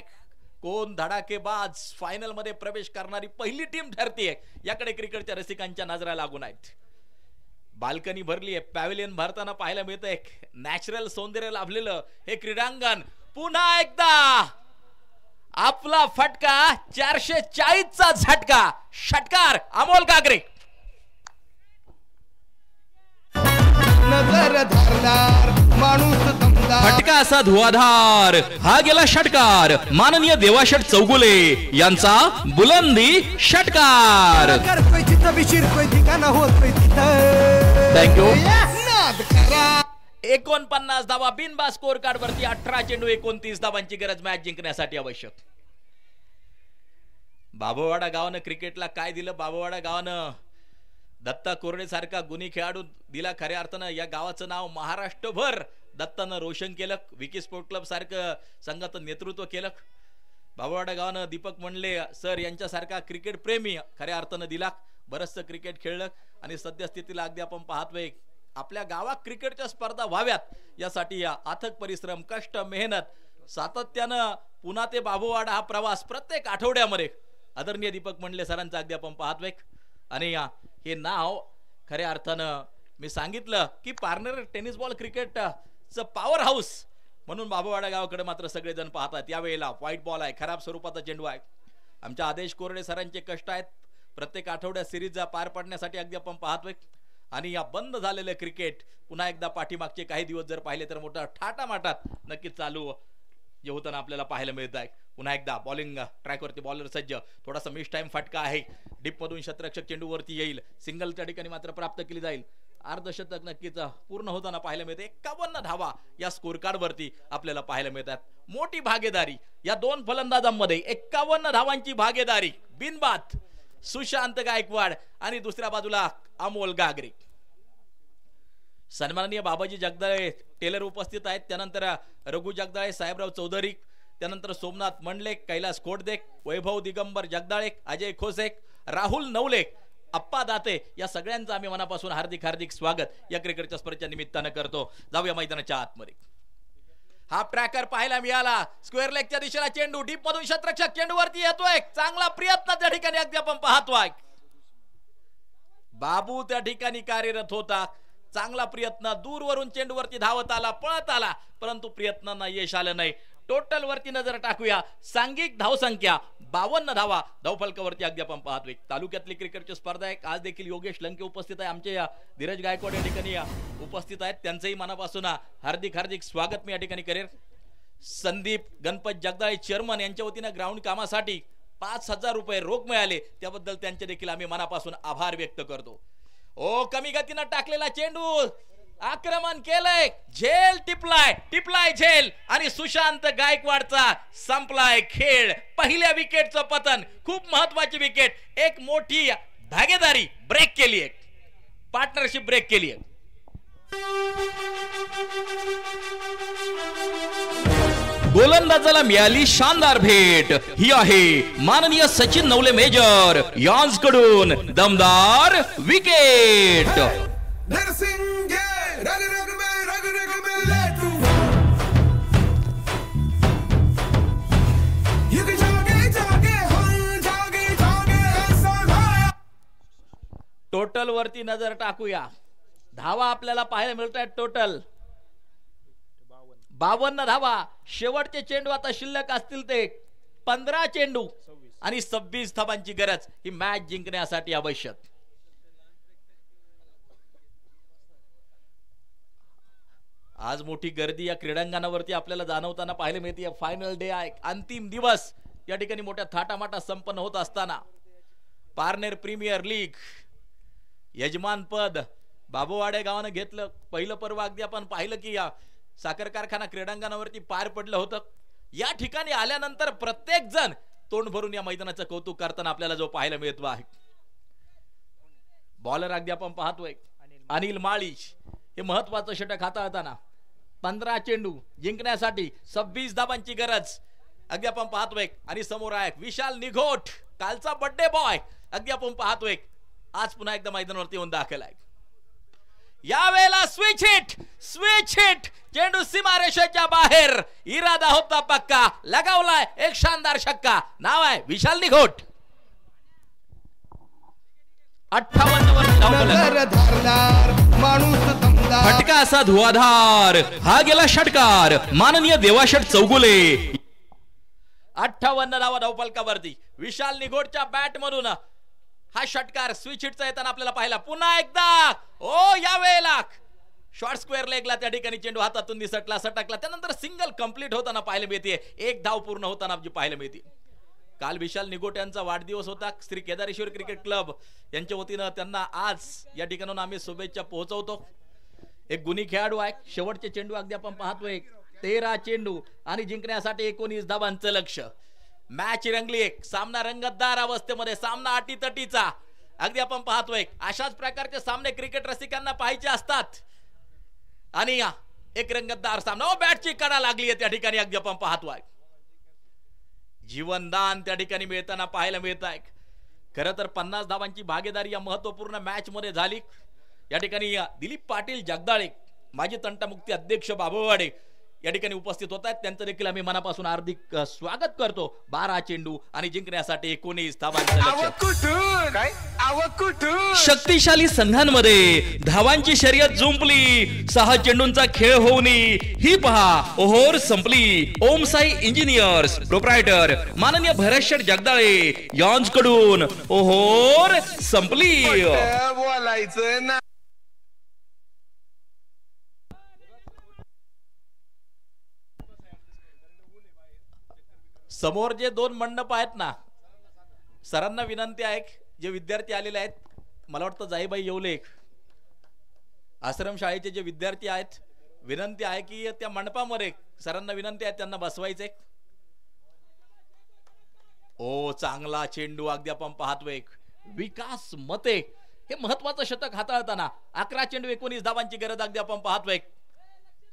कोण धडाकेबाज फायनल मध्ये प्रवेश करणारी पहिली टीम ठरते याकडे क्रिकेटच्या रसिकांच्या नजरा लागून आहेत. बाल्कनी भरली आहे. पॅव्हिलियन भरताना पाहायला मिळतंय. नॅचरल सौंदर्य लाभलेलं हे क्रीडांगण. पुन्हा एकदा आपला फटका 440 चा झटका. षटकार अमोल गागरे. नजर धरणार माणूस दमदार फटका असा धुवाधार हा गेला षटकार माननीय देवाशट चौगुले यांचा बुलंदी षटकार. करतोय तिथं बी शिरतोय ठिकाणा होतोय तिथं. थँक्यू. नाद करा 49 धावा बिनबा स्कोर कार्ड वरती 18 चेंडू 29 धावांची गरज मॅच जिंकण्यासाठी आवश्यक. बाबुवाडा गावानं क्रिकेटला काय दिलं. बाबुवाडा गावानं दत्ता कोरडे सारखा गुणी खेळाडू दिला. खऱ्या अर्थानं या गावाचं नाव महाराष्ट्रभर दत्तानं रोशन केलं. विकी स्पोर्ट क्लब सारखं संघाचं नेतृत्व केलं. बाबुवाडा गावानं दीपक मंडले सर यांच्यासारखा क्रिकेट प्रेमी खऱ्या अर्थानं दिला. बरंचसं क्रिकेट खेळलं आणि सद्यस्थितीला अगदी आपण पाहतोय आपल्या गावात क्रिकेटच्या स्पर्धा व्हाव्यात यासाठी अथक परिश्रम कष्ट मेहनत सातत्यानं पुन्हा ते बाबुवाडा हा प्रवास प्रत्येक आठवड्यामध्ये आदरणीय दीपक मंडले सरांचा अगदी आपण पाहतोय. आणि हे नाव खऱ्या अर्थानं मी सांगितलं की पार्टनर टेनिस बॉल क्रिकेटचं पॉवर हाऊस म्हणून बाबुवाडा गावाकडे मात्र सगळेजण पाहतात. यावेळेला व्हाईट बॉल आहे. खराब स्वरूपाचा चेंडू आहे. आमच्या आदेश कोरडे सरांचे कष्ट आहेत प्रत्येक आठवड्यात सिरीज पार पाडण्यासाठी अगदी आपण पाहतोय. आणि या बंद झालेलं क्रिकेट पुन्हा एकदा पाठीमागचे काही दिवस जर पाहिले तर मोठा ठाटामाटात नक्कीच चालू जे होताना आपल्याला पाहायला मिळत आहे. पुन्हा एकदा बॉलिंग ट्रॅकवरती बॉलर सज्ज. थोडासा मिस टाइम फटका आहे. डीप मधून शतरक्षक चेंडूवरती येईल. सिंगल त्या ठिकाणी मात्र प्राप्त केली जाईल. अर्धशतक नक्कीच पूर्ण होताना पाहायला मिळते. 51 धावा या स्कोर कार्ड वरती आपल्याला पाहायला मिळतात. मोठी भागीदारी या दोन फलंदाजांमध्ये 51 धावांची भागीदारी बिनबाद सुशांत गायकवाड आणि दुसऱ्या बाजूला अमोल गागरे. सन्माननीय बाबाजी जगदाळे टेलर उपस्थित आहेत. त्यानंतर रघु जगदाळे साहेबराव चौधरी त्यानंतर सोमनाथ मंडले कैलास खोडदेक वैभव दिगंबर जगदाळे अजय खोसे राहुल नवले अप्पा दाते या सगळ्यांचं आम्ही मनापासून हार्दिक हार्दिक स्वागत या क्रिकेटच्या स्पर्धेच्या निमित्तानं करतो. जाऊया मैदानाच्या आतमध्ये. हाफ ट्रॅकर पाहायला मिळाला. स्क्वेअर लेगच्या दिशेला चेंडू डीप मधून शतरक्षक चेंडूवरती येतोय. चांगला प्रयत्न त्या ठिकाणी अगदी आपण पाहतोय. बाबू त्या ठिकाणी कार्यरत होता. चांगला प्रयत्न दूरवरून चेंडूवरती धावत आला पळत आला परंतु प्रयत्नांना यश आलं नाही. टोटल वरती नजर टाकूया. सांघिक धावसंख्या 52 धावा धावफलकावरती अगदी आपण पाहतोय. तालुक्यातली क्रिकेटची स्पर्धा आहे. आज देखील योगेश लंके उपस्थित आहे. आमचे धीरज गायकवाड या ठिकाणी उपस्थित आहेत. त्यांचंही मनापासून हार्दिक हार्दिक स्वागत मी या ठिकाणी करेन. संदीप गणपत जगदाळे चेअरमन यांच्या वतीनं ग्राउंड कामासाठी 5,000 रुपये रोख मिळाले त्याबद्दल त्यांचे देखील आम्ही मनापासून आभार व्यक्त करतो. ओ कमी गतीनं टाकलेला चेंडू आक्रमण केलंय. झेल टिपलाय झेल आणि सुशांत गायकवाडचा संपलाय खेळ. पहिल्या विकेटचं पतन. खूप महत्वाची विकेट. एक मोठी भागीदारी ब्रेक केली आहे. पार्टनरशिप ब्रेक केली आहे. गोलंदाजाला मिळाली शानदार भेट. ही आहे माननीय सचिन नवले मेजर यांकडून दमदार विकेट. टोटल वरती नजर टाकूया. धावा आपल्याला पाहायला मिळत आहेत. टोटल 52 धावा. शेवटचे चेंडू आता शिल्लक असतील ते 15 चेंडू आणि 26 धावांची गरज ही मॅच जिंकण्यासाठी आवश्यक. आज मोठी गर्दी या क्रीडांगणावरती आपल्याला जाणवताना पाहायला मिळते. फायनल डे आहे. अंतिम दिवस या ठिकाणी मोठ्या थाटामाटा संपन्न होत असताना पारनेर प्रीमियर लीग यजमान पद बाबुवाडे गावानं घेतलं. पहिलं पर्व अगदी आपण पाहिलं की या साखर कारखाना क्रीडांगणावरती पार पडलं होतं. या ठिकाणी आल्यानंतर प्रत्येक जण तोंड भरून या मैदानाचं कौतुक करताना आपल्याला जो पाहायला मिळतो आहे. बॉलर अगदी आपण पाहतोय अनिल माळीश हे महत्वाचं षटक हाताळताना 15 चेंडू जिंकण्यासाठी 26 धावांची गरज अगदी आपण पाहतोय. आणि समोर आहे विशाल निघोट कालचा बर्थडे बॉय अगदी आपण पाहतोय. आज पुन्हा एकदा मैदानावरती येऊन दाखल आहे. यावेळेला स्विच हिट चेंडू सीमारेषेच्या बाहेर. इरादा होता पक्का. लगावलाय एक शानदार छक्का. नाव आहे विशाल निघोट. 58 फटका असा धुवाधार हा गेला षटकार माननीय देवाशट चौगुले. 58 धावा धावफलकावरती. विशाल निघोटच्या बॅट मधून हा षटकार स्विच हिटचा येताना आपल्याला पाहिला. पुन्हा एकदा ओ यावेळेला शॉर्ट स्क्वेअर लेगला त्या ठिकाणी चेंडू हातातून निसटला, सटकला, त्यानंतर सिंगल कंप्लीट होताना पाहायला मिळते, एक धाव पूर्ण होताना पाहायला मिळते. काल विशाल निगोटे यांचा वाढदिवस होता. श्री केदारेश्वर क्रिकेट क्लब यांच्या वतीनं त्यांना आज या ठिकाणून आम्ही शुभेच्छा पोहोचवतो. एक गुणी खेळाडू आहे. शेवटचे चेंडू अगदी आपण पाहतोय, 13 चेंडू आणि जिंकण्यासाठी 19 धावांचं लक्ष. मॅच रंगली, एक सामना रंगतदार अवस्थेमध्ये, सामना अटीतटीचा अगदी आपण पाहतोय. अशाच प्रकारचे सामने क्रिकेट रसिकांना पाहायचे असतात आणि एक रंगतदार सामना. बॅटची कडा लागली आहे त्या ठिकाणी अगदी आपण पाहतोय. जीवनदान त्या ठिकाणी मिळताना पाहायला मिळत आहे. खरं तर 50 धावांची भागीदारी या महत्वपूर्ण मॅच मध्ये झाली. या ठिकाणी दिलीप पाटील जगदाळे, माजी तंटामुक्ती अध्यक्ष बाबूवाडे या ठिकाणी उपस्थित होत आहेत. त्यांचं देखील आम्ही मनापासून हार्दिक स्वागत करतो. 12 चेंडू आणि जिंकण्यासाठी 19 धावांचं लक्ष्य. शक्तिशाली संघांमध्ये धावांची शर्यत जुंपली, 6 चेंडूंचा खेळ होऊन ही पहा ओहोर संपली. ओम साई इंजिनियर्स प्रोप्रायटर माननीय भरतशेठ जगदाळे यांच्याकडून ओहोर संपली. बोलायचं ना. समोर जे 2 मंडप आहेत ना, सरांना विनंती आहे, जे विद्यार्थी आलेले आहेत, मला वाटतं जाईबाई येवले आश्रम शाळेचे जे विद्यार्थी आहेत, विनंती आहे की त्या मंडपामध्ये सरांना विनंती आहे त्यांना बसवायचे. ओ चांगला चेंडू अगदी आपण पाहतोय. विकास मते हे महत्वाचं शतक हाताळताना 11 चेंडू 19 धावांची गरज अगदी आपण पाहतोय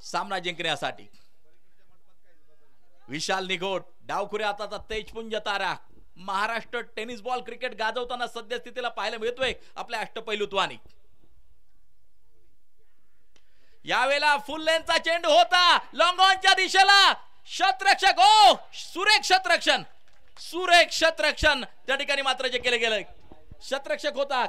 सामना जिंकण्यासाठी. विशाल निघोट डावखुरे हाताचा तेजपुंज तारा महाराष्ट्र टेनिस बॉल क्रिकेट गाजवताना सद्यस्थितीला पाहायला मिळतोय आपल्या अष्टपैलुत्वानी. यावेळेला फुल लेनचा चेंडू होता लॉंग ऑनच्या दिशेला. शतरक्षक ओ सुरेख शतरक्षण, सुरेख शतरक्षण त्या ठिकाणी मात्र जे केले गेले. शतरक्षक होता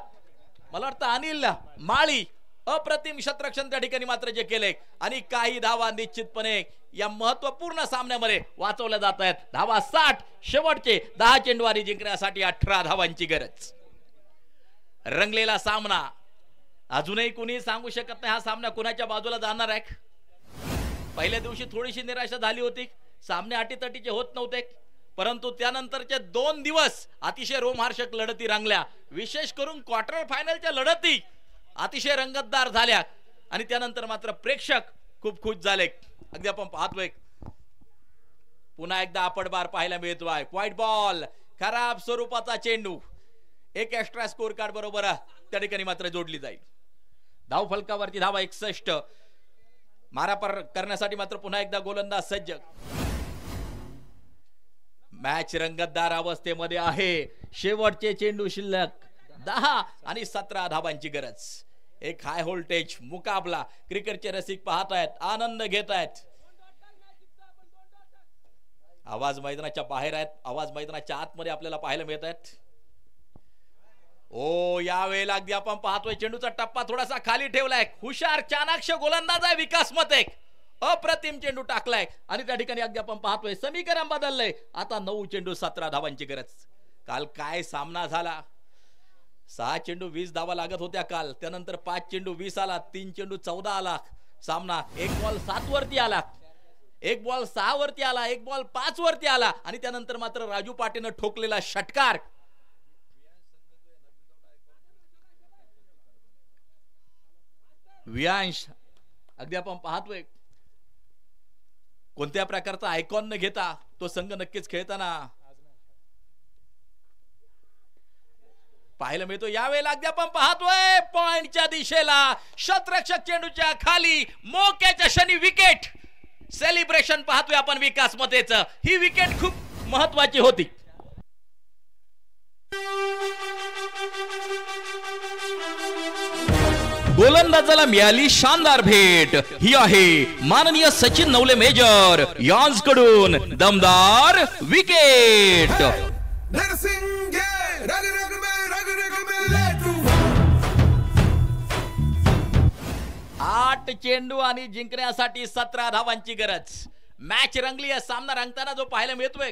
मला वाटतं अनिल माळी, अप्रतिम शतरक्षण त्या ठिकाणी मात्र जे केले आणि काही धावा निश्चितपणे या महत्वपूर्ण सामन्यामध्ये वाचवल्या जात आहेत. धावा 60, शेवटचे 10 चेंडू आणि जिंकण्यासाठी 18 धावांची गरज. रंगलेला सामना, अजूनही कुणी सांगू शकत नाही हा सामना कुणाच्या बाजूला जाणार आहे. पहिल्या दिवशी थोडीशी निराशा झाली होती, सामने अटीतटीचे होत नव्हते, परंतु त्यानंतरचे 2 दिवस अतिशय रोमहर्षक लढती रंगल्या. विशेष करून क्वार्टर फायनलच्या लढती अतिशय रंगतदार झाल्या आणि त्यानंतर मात्र प्रेक्षक खूप खुश झाले. अगदी आपण पाहतोय पुन्हा एकदा आपटबार पाहायला मिळतोय. व्हाईट बॉल, खराब स्वरूपाचा चेंडू, एक एक्स्ट्रा स्कोर कार्ड बरोबर त्या ठिकाणी मात्र जोडली जाईल. धाव फलकावरती धावा 61. मारापार करण्यासाठी मात्र पुन्हा एकदा गोलंदाज सज्ज. मॅच रंगतदार अवस्थेमध्ये आहे. शेवटचे चेंडू शिल्लक 10 आणि 17 धावांची गरज. एक हाय व्होल्टेज मुकाबला क्रिकेटचे रसिक पाहत आहेत, आनंद घेत आहेत. आवाज मैदानाच्या बाहेर आहेत, आवाज मैदानाच्या आतमध्ये आपल्याला पाहायला मिळत आहेत. ओ यावेळेला अगदी आपण पाहतोय चेंडूचा टप्पा थोडासा खाली ठेवलाय. हुशार चाणाक्ष गोलंदाज आहे विकास मते, अप्रतिम चेंडू टाकलाय आणि त्या ठिकाणी अगदी आपण पाहतोय समीकरण बदललंय. आता 9 चेंडू 17 धावांची गरज. काल काय सामना झाला. 6 चेंडू 20 धावा लागत होत्या काल, त्यानंतर 5 चेंडू 20 आला, 3 चेंडू 14 आला. सामना 1 बॉल 7 वरती आला, 1 बॉल 6 वरती आला, 1 बॉल 5 वरती आला आणि त्यानंतर मात्र राजू पाटीलनं ठोकलेला षटकार. व्यांश अगदी आपण पाहतोय कोणत्या प्रकारचा आयकॉन न घेता तो संघ नक्कीच खेळताना पाहायला मिळतो. यावेळेला अगदी आपण पाहतोय पॉइंटच्या दिशेला शतरक्षक चेंडूच्या खाली मोक्याच्या क्षणी विकेट सेलिब्रेशन पाहतोय आपण विकास मतेच. ही विकेट खूप महत्वाची होती. गोलंदाजाला मिळाली शानदार भेट. ही आहे माननीय सचिन नवले मेजर यांच्याकडून दमदार विकेट. 8 चेंडू आणि जिंकण्यासाठी 17 धावांची गरज. मॅच रंगली आहे. सामना रंगताना जो पाहायला मिळतोय.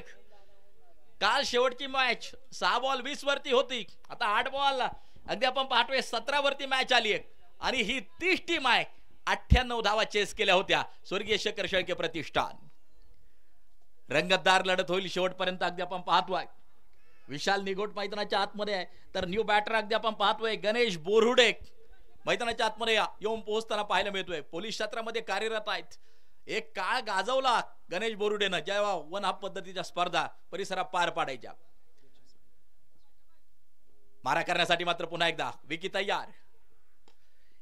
काल शेवटची मॅच 6 बॉल 20 वरती होती, आता 8 बॉल अगदी आपण पाहतोय 17 वरती मॅच आली आहे आणि ही 30 टीम आहे. 98 धावा चेस केल्या होत्या स्वर्गीय शेखर शेळके प्रतिष्ठान. रंगतदार लढत होईल शेवटपर्यंत अगदी आपण पाहतोय. विशाल निघोट मैदानाच्या आतमध्ये आहे तर न्यू बॅटर अगदी आपण पाहतोय गणेश बोरुडे मैदानाच्या आतमध्ये येऊन पोहोचताना पाहायला मिळतोय. पोलीस क्षेत्रामध्ये कार्यरत आहेत. एक काळ गाजवला गणेश बोरुडेनं जेव्हा 1/2 पद्धतीच्या स्पर्धा परिसरात पार पाडायच्या. मारा करण्यासाठी मात्र पुन्हा एकदा विकी तयार.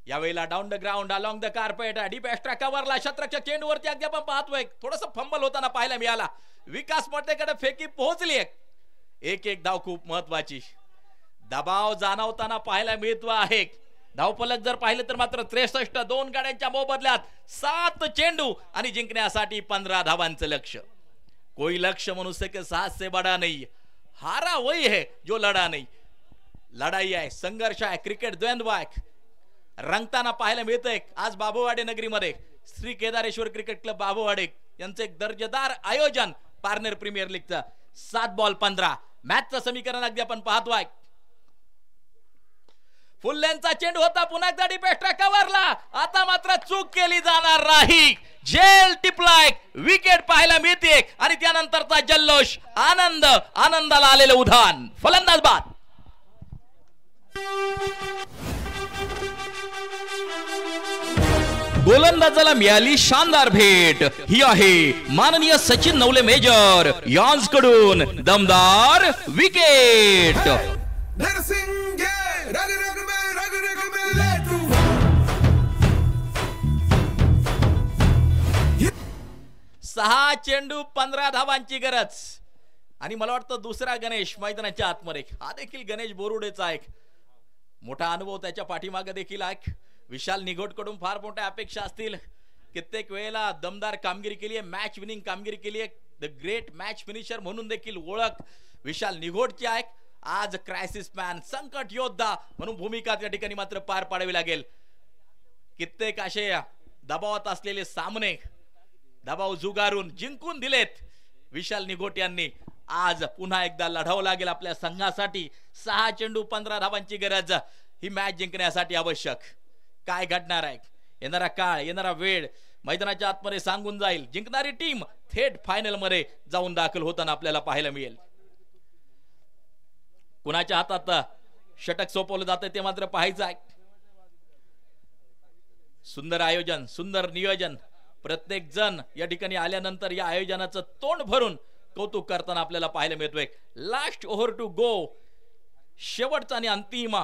यावेळेला down the ground along the carpet deep extra कव्हरला शतरक्षक चेंडूवरती अगदी आपण पाहतोय थोडस फंबल होताना पाहायला मिळाला. विकास मटेकडे फेकी पोहोचली. एक धाव खूप महत्वाची. दबाव जाणवताना पाहायला मिळतो आहे. धावफलक जर पाहिलं तर मात्र 63 2 गाड्यांच्या मोबदल्यात 7 चेंडू आणि जिंकण्यासाठी 15 धावांचं लक्ष्य. कोई लक्ष्य मनुष्य के साथ से बड़ा नहीं, हारा वही है जो लढा नाही. लढाई आहे, संघर्ष आहे, क्रिकेट द्वंद्व आहे रंगताना पाहायला मिळतंय. आज बाबूवाडी नगरीमध्ये श्री केदारेश्वर क्रिकेट क्लब बाबूवाडी यांचं एक दर्जेदार आयोजन पार्टनर प्रीमियर लीगचं 7 बॉल 15 मॅचचं समीकरण अगदी आपण पाहतोय. फुल लेनचा चेंडू होता पुन्हा एकदा डीप एक्स्ट्रा कव्हरला. आता मात्र चूक केली जाणार नाही. जेल टिपलाय विकेट पाहायला मिळते आणि त्यानंतरचा जल्लोष आनंदाला आलेलं उधाण. फलंदाज बाद. गोलंदाजाला मिळाली शानदार भेट. ही आहे माननीय सचिन नवले मेजर यांकडून दमदार विकेट. सहा चेंडू 15 धावांची गरज आणि मला वाटतं दुसरा गणेश मैदानाच्या आतमध्ये. हा देखील गणेश बोरुडेचा एक मोठा अनुभव त्याच्या पाठीमागे देखील आहे. विशाल निघोट कडून फार मोठ्या अपेक्षा असतील. कित्येक वेळेला दमदार कामगिरी केली आहे, मॅच विनिंग कामगिरी केली आहे. द ग्रेट मॅच फिनिशर म्हणून देखील ओळख विशाल निघोटची आहे. आज क्रायसिस मॅन संकट योद्धा म्हणून भूमिका त्या ठिकाणी मात्र पार पाडावी लागेल. कित्येक असे दबावात असलेले सामने दबाव जुगारून जिंकून दिलेत विशाल निघोट यांनी. आज पुन्हा एकदा लढावं लागेल आपल्या संघासाठी. 6 चेंडू 15 धावांची गरज ही मॅच जिंकण्यासाठी आवश्यक. काय घडणार आहे, येणारा काळ येणारा वेळ मैदानाच्या आतमध्ये सांगून जाईल. जिंकणारी टीम थेट फायनल मध्ये जाऊन दाखल होताना आपल्याला पाहायला मिळेल. कुणाच्या हातात षटक सोपवलं जातं ते मात्र पाहायचं आहे. सुंदर आयोजन, सुंदर नियोजन. प्रत्येक जण या ठिकाणी आल्यानंतर या आयोजनाचं तोंड भरून कौतुक करताना आपल्याला पाहायला मिळतोय. लास्ट ओव्हर टू गो, शेवटचा आणि अंतिम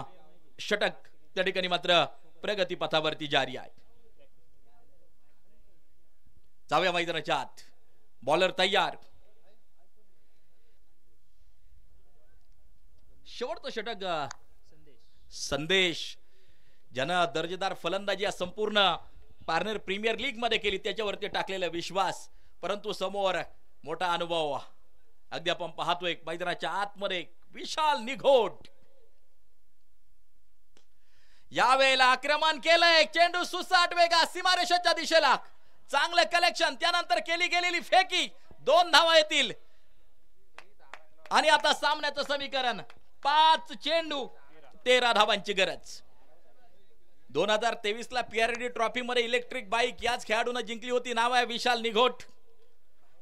षटक त्या ठिकाणी मात्र प्रगती पथावरती जारी आहे. जाऊया मैदानाच्या आत. बॉलर तयार. शेवटचं षटक संदेश ज्यानं दर्जेदार फलंदाजी या संपूर्ण पार्टनर प्रीमियर लीग मध्ये केली त्याच्यावरती टाकलेला विश्वास, परंतु समोर मोठा अनुभव अगदी आपण पाहतोय. मैदानाच्या आतमध्ये विशाल निघोट यावेळेला आक्रमण केलंय. चेंडू सुसाट वेगा सीमारेषेच्या दिशेला. चांगलं कलेक्शन, त्यानंतर केली गेलेली फेकी. 2 धावा येतील आणि आता सामन्याचं समीकरण 5 चेंडू 13 धावांची गरज. 2023 ला पीआरडी ट्रॉफी मध्ये इलेक्ट्रिक बाईक याच खेळाडूने जिंकली होती. नाव आहे विशाल निघोट.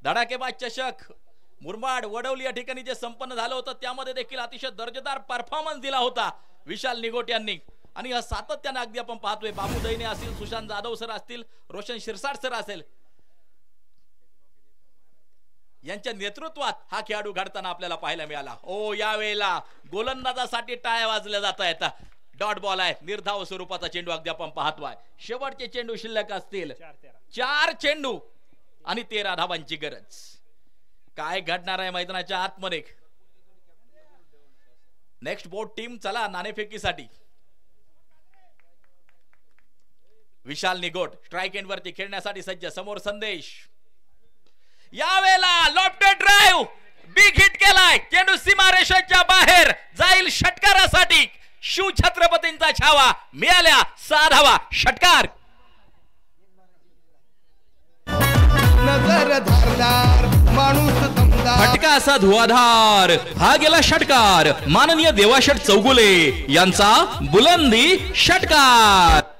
धडाकेबाज चषक मुरबाड वडवली या ठिकाणी जे संपन्न झालं होतं त्यामध्ये देखील अतिशय दर्जेदार परफॉर्मन्स दिला होता विशाल निघोट यांनी. आणि या सातत्याने अगदी आपण पाहतोय बाबू दैने असतील, सुशांत जाधव सर असतील, रोशन शिरसाट सर असेल, यांच्या नेतृत्वात हा खेळाडू घडताना आपल्याला पाहायला मिळाला. ओ यावेळेला गोलंदाजासाठी टाळ्या वाजल्या जात आहेत. डॉट बॉल आहे, निर्धाव स्वरूपाचा चेंडू अगदी आपण पाहतोय. शेवटचे चेंडू शिल्लक असतील. 4 चेंडू आणि 13 धावांची गरज. काय घडणार आहे मैदानाच्या आतमध्ये. नेक्स्ट बोर्ड टीम चला नाणेफेकीसाठी. विशाल निघोट स्ट्राइक एंड वरती खेळण्यासाठी सज्ज. समोर संदेश. यावेळेला लॉफ्टेड ड्राइव्ह बिग हिट केलाय. चेंडू सीमारेषेच्या बाहेर जाईल षटकारासाठी. शिव छत्रपतींचा छावा मिळाल्या 6 धावा. षटकार. नजर धारदार माणूस दमदार. फटका असा धुवाधार. हा गेला षटकार. माननीय देवाशट चौगुले यांचा बुलंदी षटकार.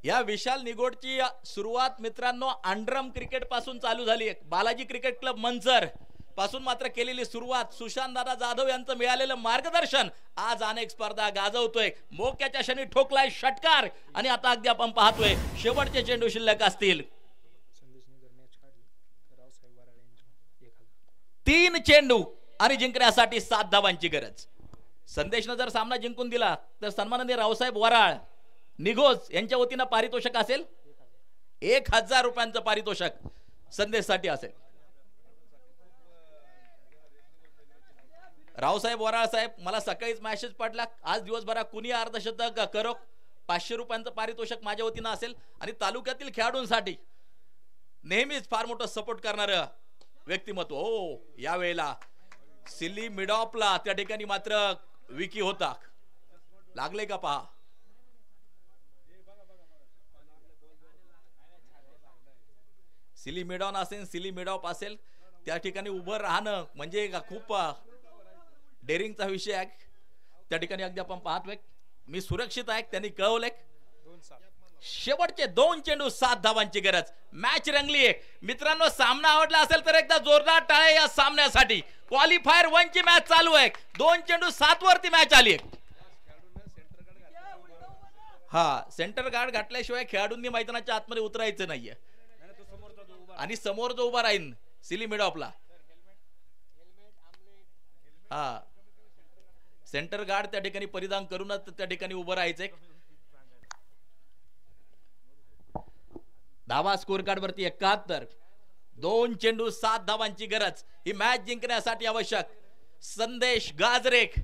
या विशाल निगोटची सुरुवात मित्रांनो अंडरम क्रिकेट पासून चालू झाली आहे. बालाजी क्रिकेट क्लब मंचर पासून मात्र केलेली सुरुवात, सुशांत दादा जाधव यांचं मिळालेलं मार्गदर्शन आज अनेक स्पर्धा गाजवतोय. मोक्याच्या क्षणी ठोकलाय षटकार आणि आता अगदी आपण पाहतोय शेवटचे चेंडू शिल्लक असतील. 3 चेंडू आणि जिंकण्यासाठी 7 धावांची गरज. संदेशनं जर सामना जिंकून दिला तर सन्माननीय रावसाहेब वराळ निघोज यांच्या वतीनं पारितोषिक असेल 1000 रुपयांचं पारितोषिक संदेशसाठी असेल. रावसाहेब वराळ साहेब, मला सकाळीच मेसेज पडला आज दिवसभरात कुणी अर्धशतक करो 500 रुपयांचं पारितोषिक माझ्या वतीनं असेल. आणि तालुक्यातील खेळाडूंसाठी नेहमीच फार मोठं सपोर्ट करणारं व्यक्तिमत्व. हो, यावेळेला सिली मिडॉपला त्या ठिकाणी मात्र विकी होता. लागले का पहा. सिली मिडॉन असेल, सिली मिडॉप असेल, त्या ठिकाणी उभं राहणं म्हणजे खूप डेअरिंगचा विषय आहे. त्या ठिकाणी अगदी आपण पाहतोय मी सुरक्षित आहे त्यांनी कळवलंय. शेवटचे 2 चेंडू 7 धावांची गरज. मॅच रंगली आहे मित्रांनो. सामना आवडला असेल तर एकदा जोरदार टाळ्या या सामन्यासाठी. क्वालिफायर 1 ची मॅच चालू आहे. 2 चेंडू 7 वरती मॅच आली आहे. हा, सेंटर गार्ड घातल्याशिवाय खेळाडूंनी मैदानाच्या आतमध्ये उतरायचं नाहीये. आणि समोर जो उभा राहील सिली मिडॉपला, हा सेंटर गार्ड त्या ठिकाणी परिधान करूनच त्या ठिकाणी उभं राहायचंय. धावा स्कोर कार्ड वरती 71. 2 चेंडू 7 धावांची गरज. ही मॅच जिंकण्यासाठी आवश्यक. संदेश गाजरेक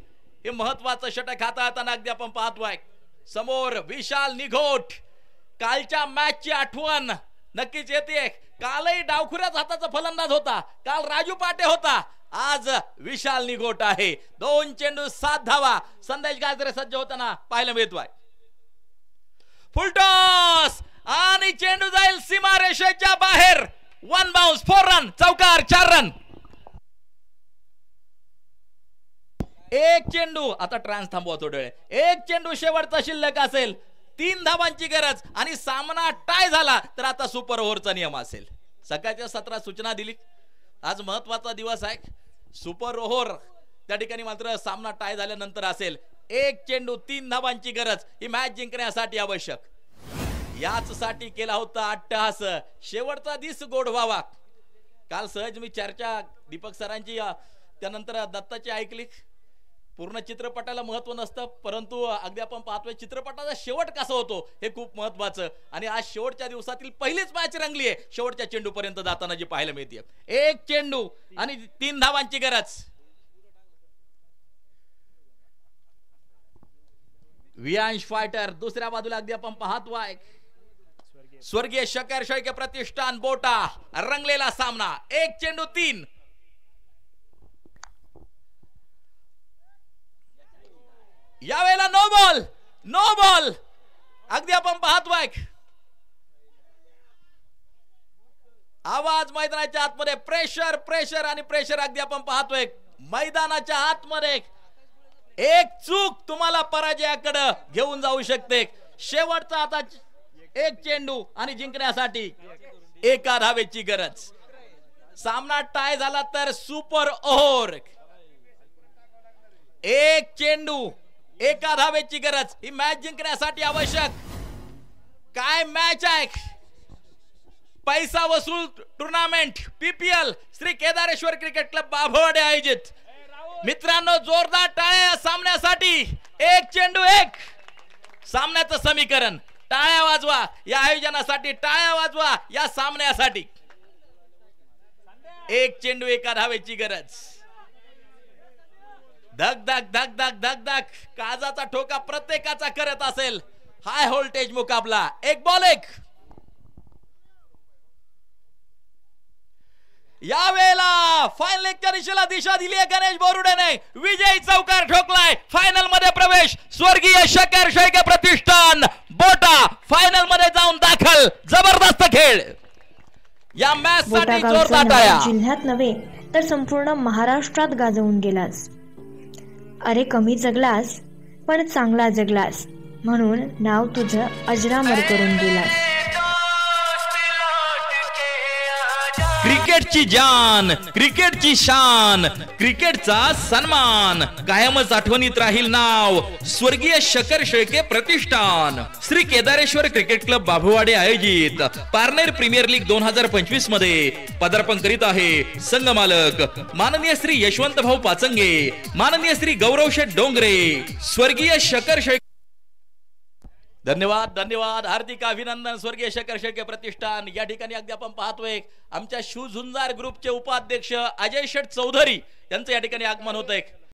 हे महत्वाचं षटक हाताळताना अगदी आपण पाहतोय. समोर विशाल निघोट. कालच्या मॅचची आठवण नक्कीच येते. कालही डावखुऱ्याच हाताचा फलंदाज होता, काल राजू पाटे होता, आज विशाल निघोट आहे. 2 चेंडू 7 धावा. संदेश गाजरे सज्ज होताना पाहायला मिळतोय. फुलटॉस आणि चेंडू जाईल सीमारेषेच्या बाहेर. 1 बाउन्स, 4 रन, चौकार, 4 रन. 1 चेंडू, आता ट्रान्स थांबवा थोडे वेळ. 1 चेंडू शेवटचा शिल्लक असेल. 3 धावांची गरज आणि सामना टाय झाला तर आता सुपर ओव्हरचा नियम असेल. सकाळच्या 17 सूचना दिली. आज महत्वाचा दिवस आहे. सुपर ओव्हर त्या ठिकाणी मात्र सामना टाय झाल्यानंतर असेल. 1 चेंडू 3 धावांची गरज. ही मॅच जिंकण्यासाठी आवश्यक. याच साठी केला होता अट्टहास. शेवटचा दिस गोड व्हावा. काल सहज मी चर्चा दीपक सरांची त्यानंतर दत्ताची ऐकली. पूर्ण चित्रपटाला महत्व नसतं, परंतु अगदी आपण पाहतोय चित्रपटाचा शेवट कसा होतो हे खूप महत्वाचं. आणि आज शेवटच्या दिवसातील पहिलीच मॅच रंगली आहे. शेवटच्या चेंडू पर्यंत जाताना जी पाहायला मिळते. 1 चेंडू आणि 3 धावांची गरज. वियांश फायटर दुसऱ्या बाजूला अगदी आपण पाहतोय. स्वर्गीय शकर शैके प्रतिष्ठान बोटा रंगलेला सामना. 1 चेंडू 3. यावेळेला नो बॉल, नो बॉल. अगदी आपण पाहतोय आवाज मैदानाच्या आतमध्ये. प्रेशर, प्रेशर आणि प्रेशर अगदी आपण पाहतोय मैदानाच्या आतमध्ये. एक चूक तुम्हाला पराजयाकडे घेऊन जाऊ शकते. शेवटचा आता 1 चेंडू आणि जिंकण्यासाठी 1 धावेची गरज. सामना टाय झाला तर सुपर ओव्हर. 1 चेंडू 1 धावेची गरज. ही मॅच जिंकण्यासाठी आवश्यक. काय मॅच आहे. पैसा वसूल tournament PPL Shri Kedareshwar cricket club Babhawade आयोजित. मित्रांनो जोरदार टाळ्या या सामन्यासाठी. 1 चेंडू 1 सामन्याचं समीकरण. टाळ्या वाजवा या आयोजनासाठी, टाळ्या वाजवा या सामन्यासाठी. 1 चेंडू 1 धावेची गरज. धक धक धक धक धक धक काजाचा ठोका प्रत्येकाचा करत असेल. हाय व्होल्टेज मुकाबला. 1 बॉल 1. यावेळेला फायनल लेगच्या दिशेला दिशा दिली आहे गणेश बोरुडेने. विजयी चौकार ठोकलाय. फायनल मध्ये प्रवेश स्वर्गीय शकर शैके प्रतिष्ठान बोटा फायनल मध्ये जाऊन दाखल. जबरदस्त खेळ. या मॅच साठी जोरदार टाळ्या. जिल्ह्यात नव्हे तर संपूर्ण महाराष्ट्रात गाजवून गेलास. अरे कमी जगलास पण चांगला जगलास म्हणून नाव तुझं अजरामर करून गेलास. क्रिकेटची जान, क्रिकेटची शान, क्रिकेटचा सन्मान, कायमच आठवणीत राहील नाव स्वर्गीय शकर शेळके प्रतिष्ठान. श्री केदारेश्वर क्रिकेट क्लब बाभुवाडे आयोजित पारनेर प्रीमियर लीग 2025 मध्ये पदार्पण करीत आहे संघमालक माननीय श्री यशवंत भाऊ पाचंगे, माननीय श्री गौरव शेठ डोंगरे, स्वर्गीय शकर शेळके. धन्यवाद धन्यवाद, हार्दिक अभिनंदन स्वर्गीय शकर शेळके प्रतिष्ठान. या ठिकाणी अगदी आपण पाहतोय आमच्या शिव झुंजार ग्रुपचे उपाध्यक्ष अजय शेठ चौधरी यांचं या ठिकाणी आगमन होत आहे.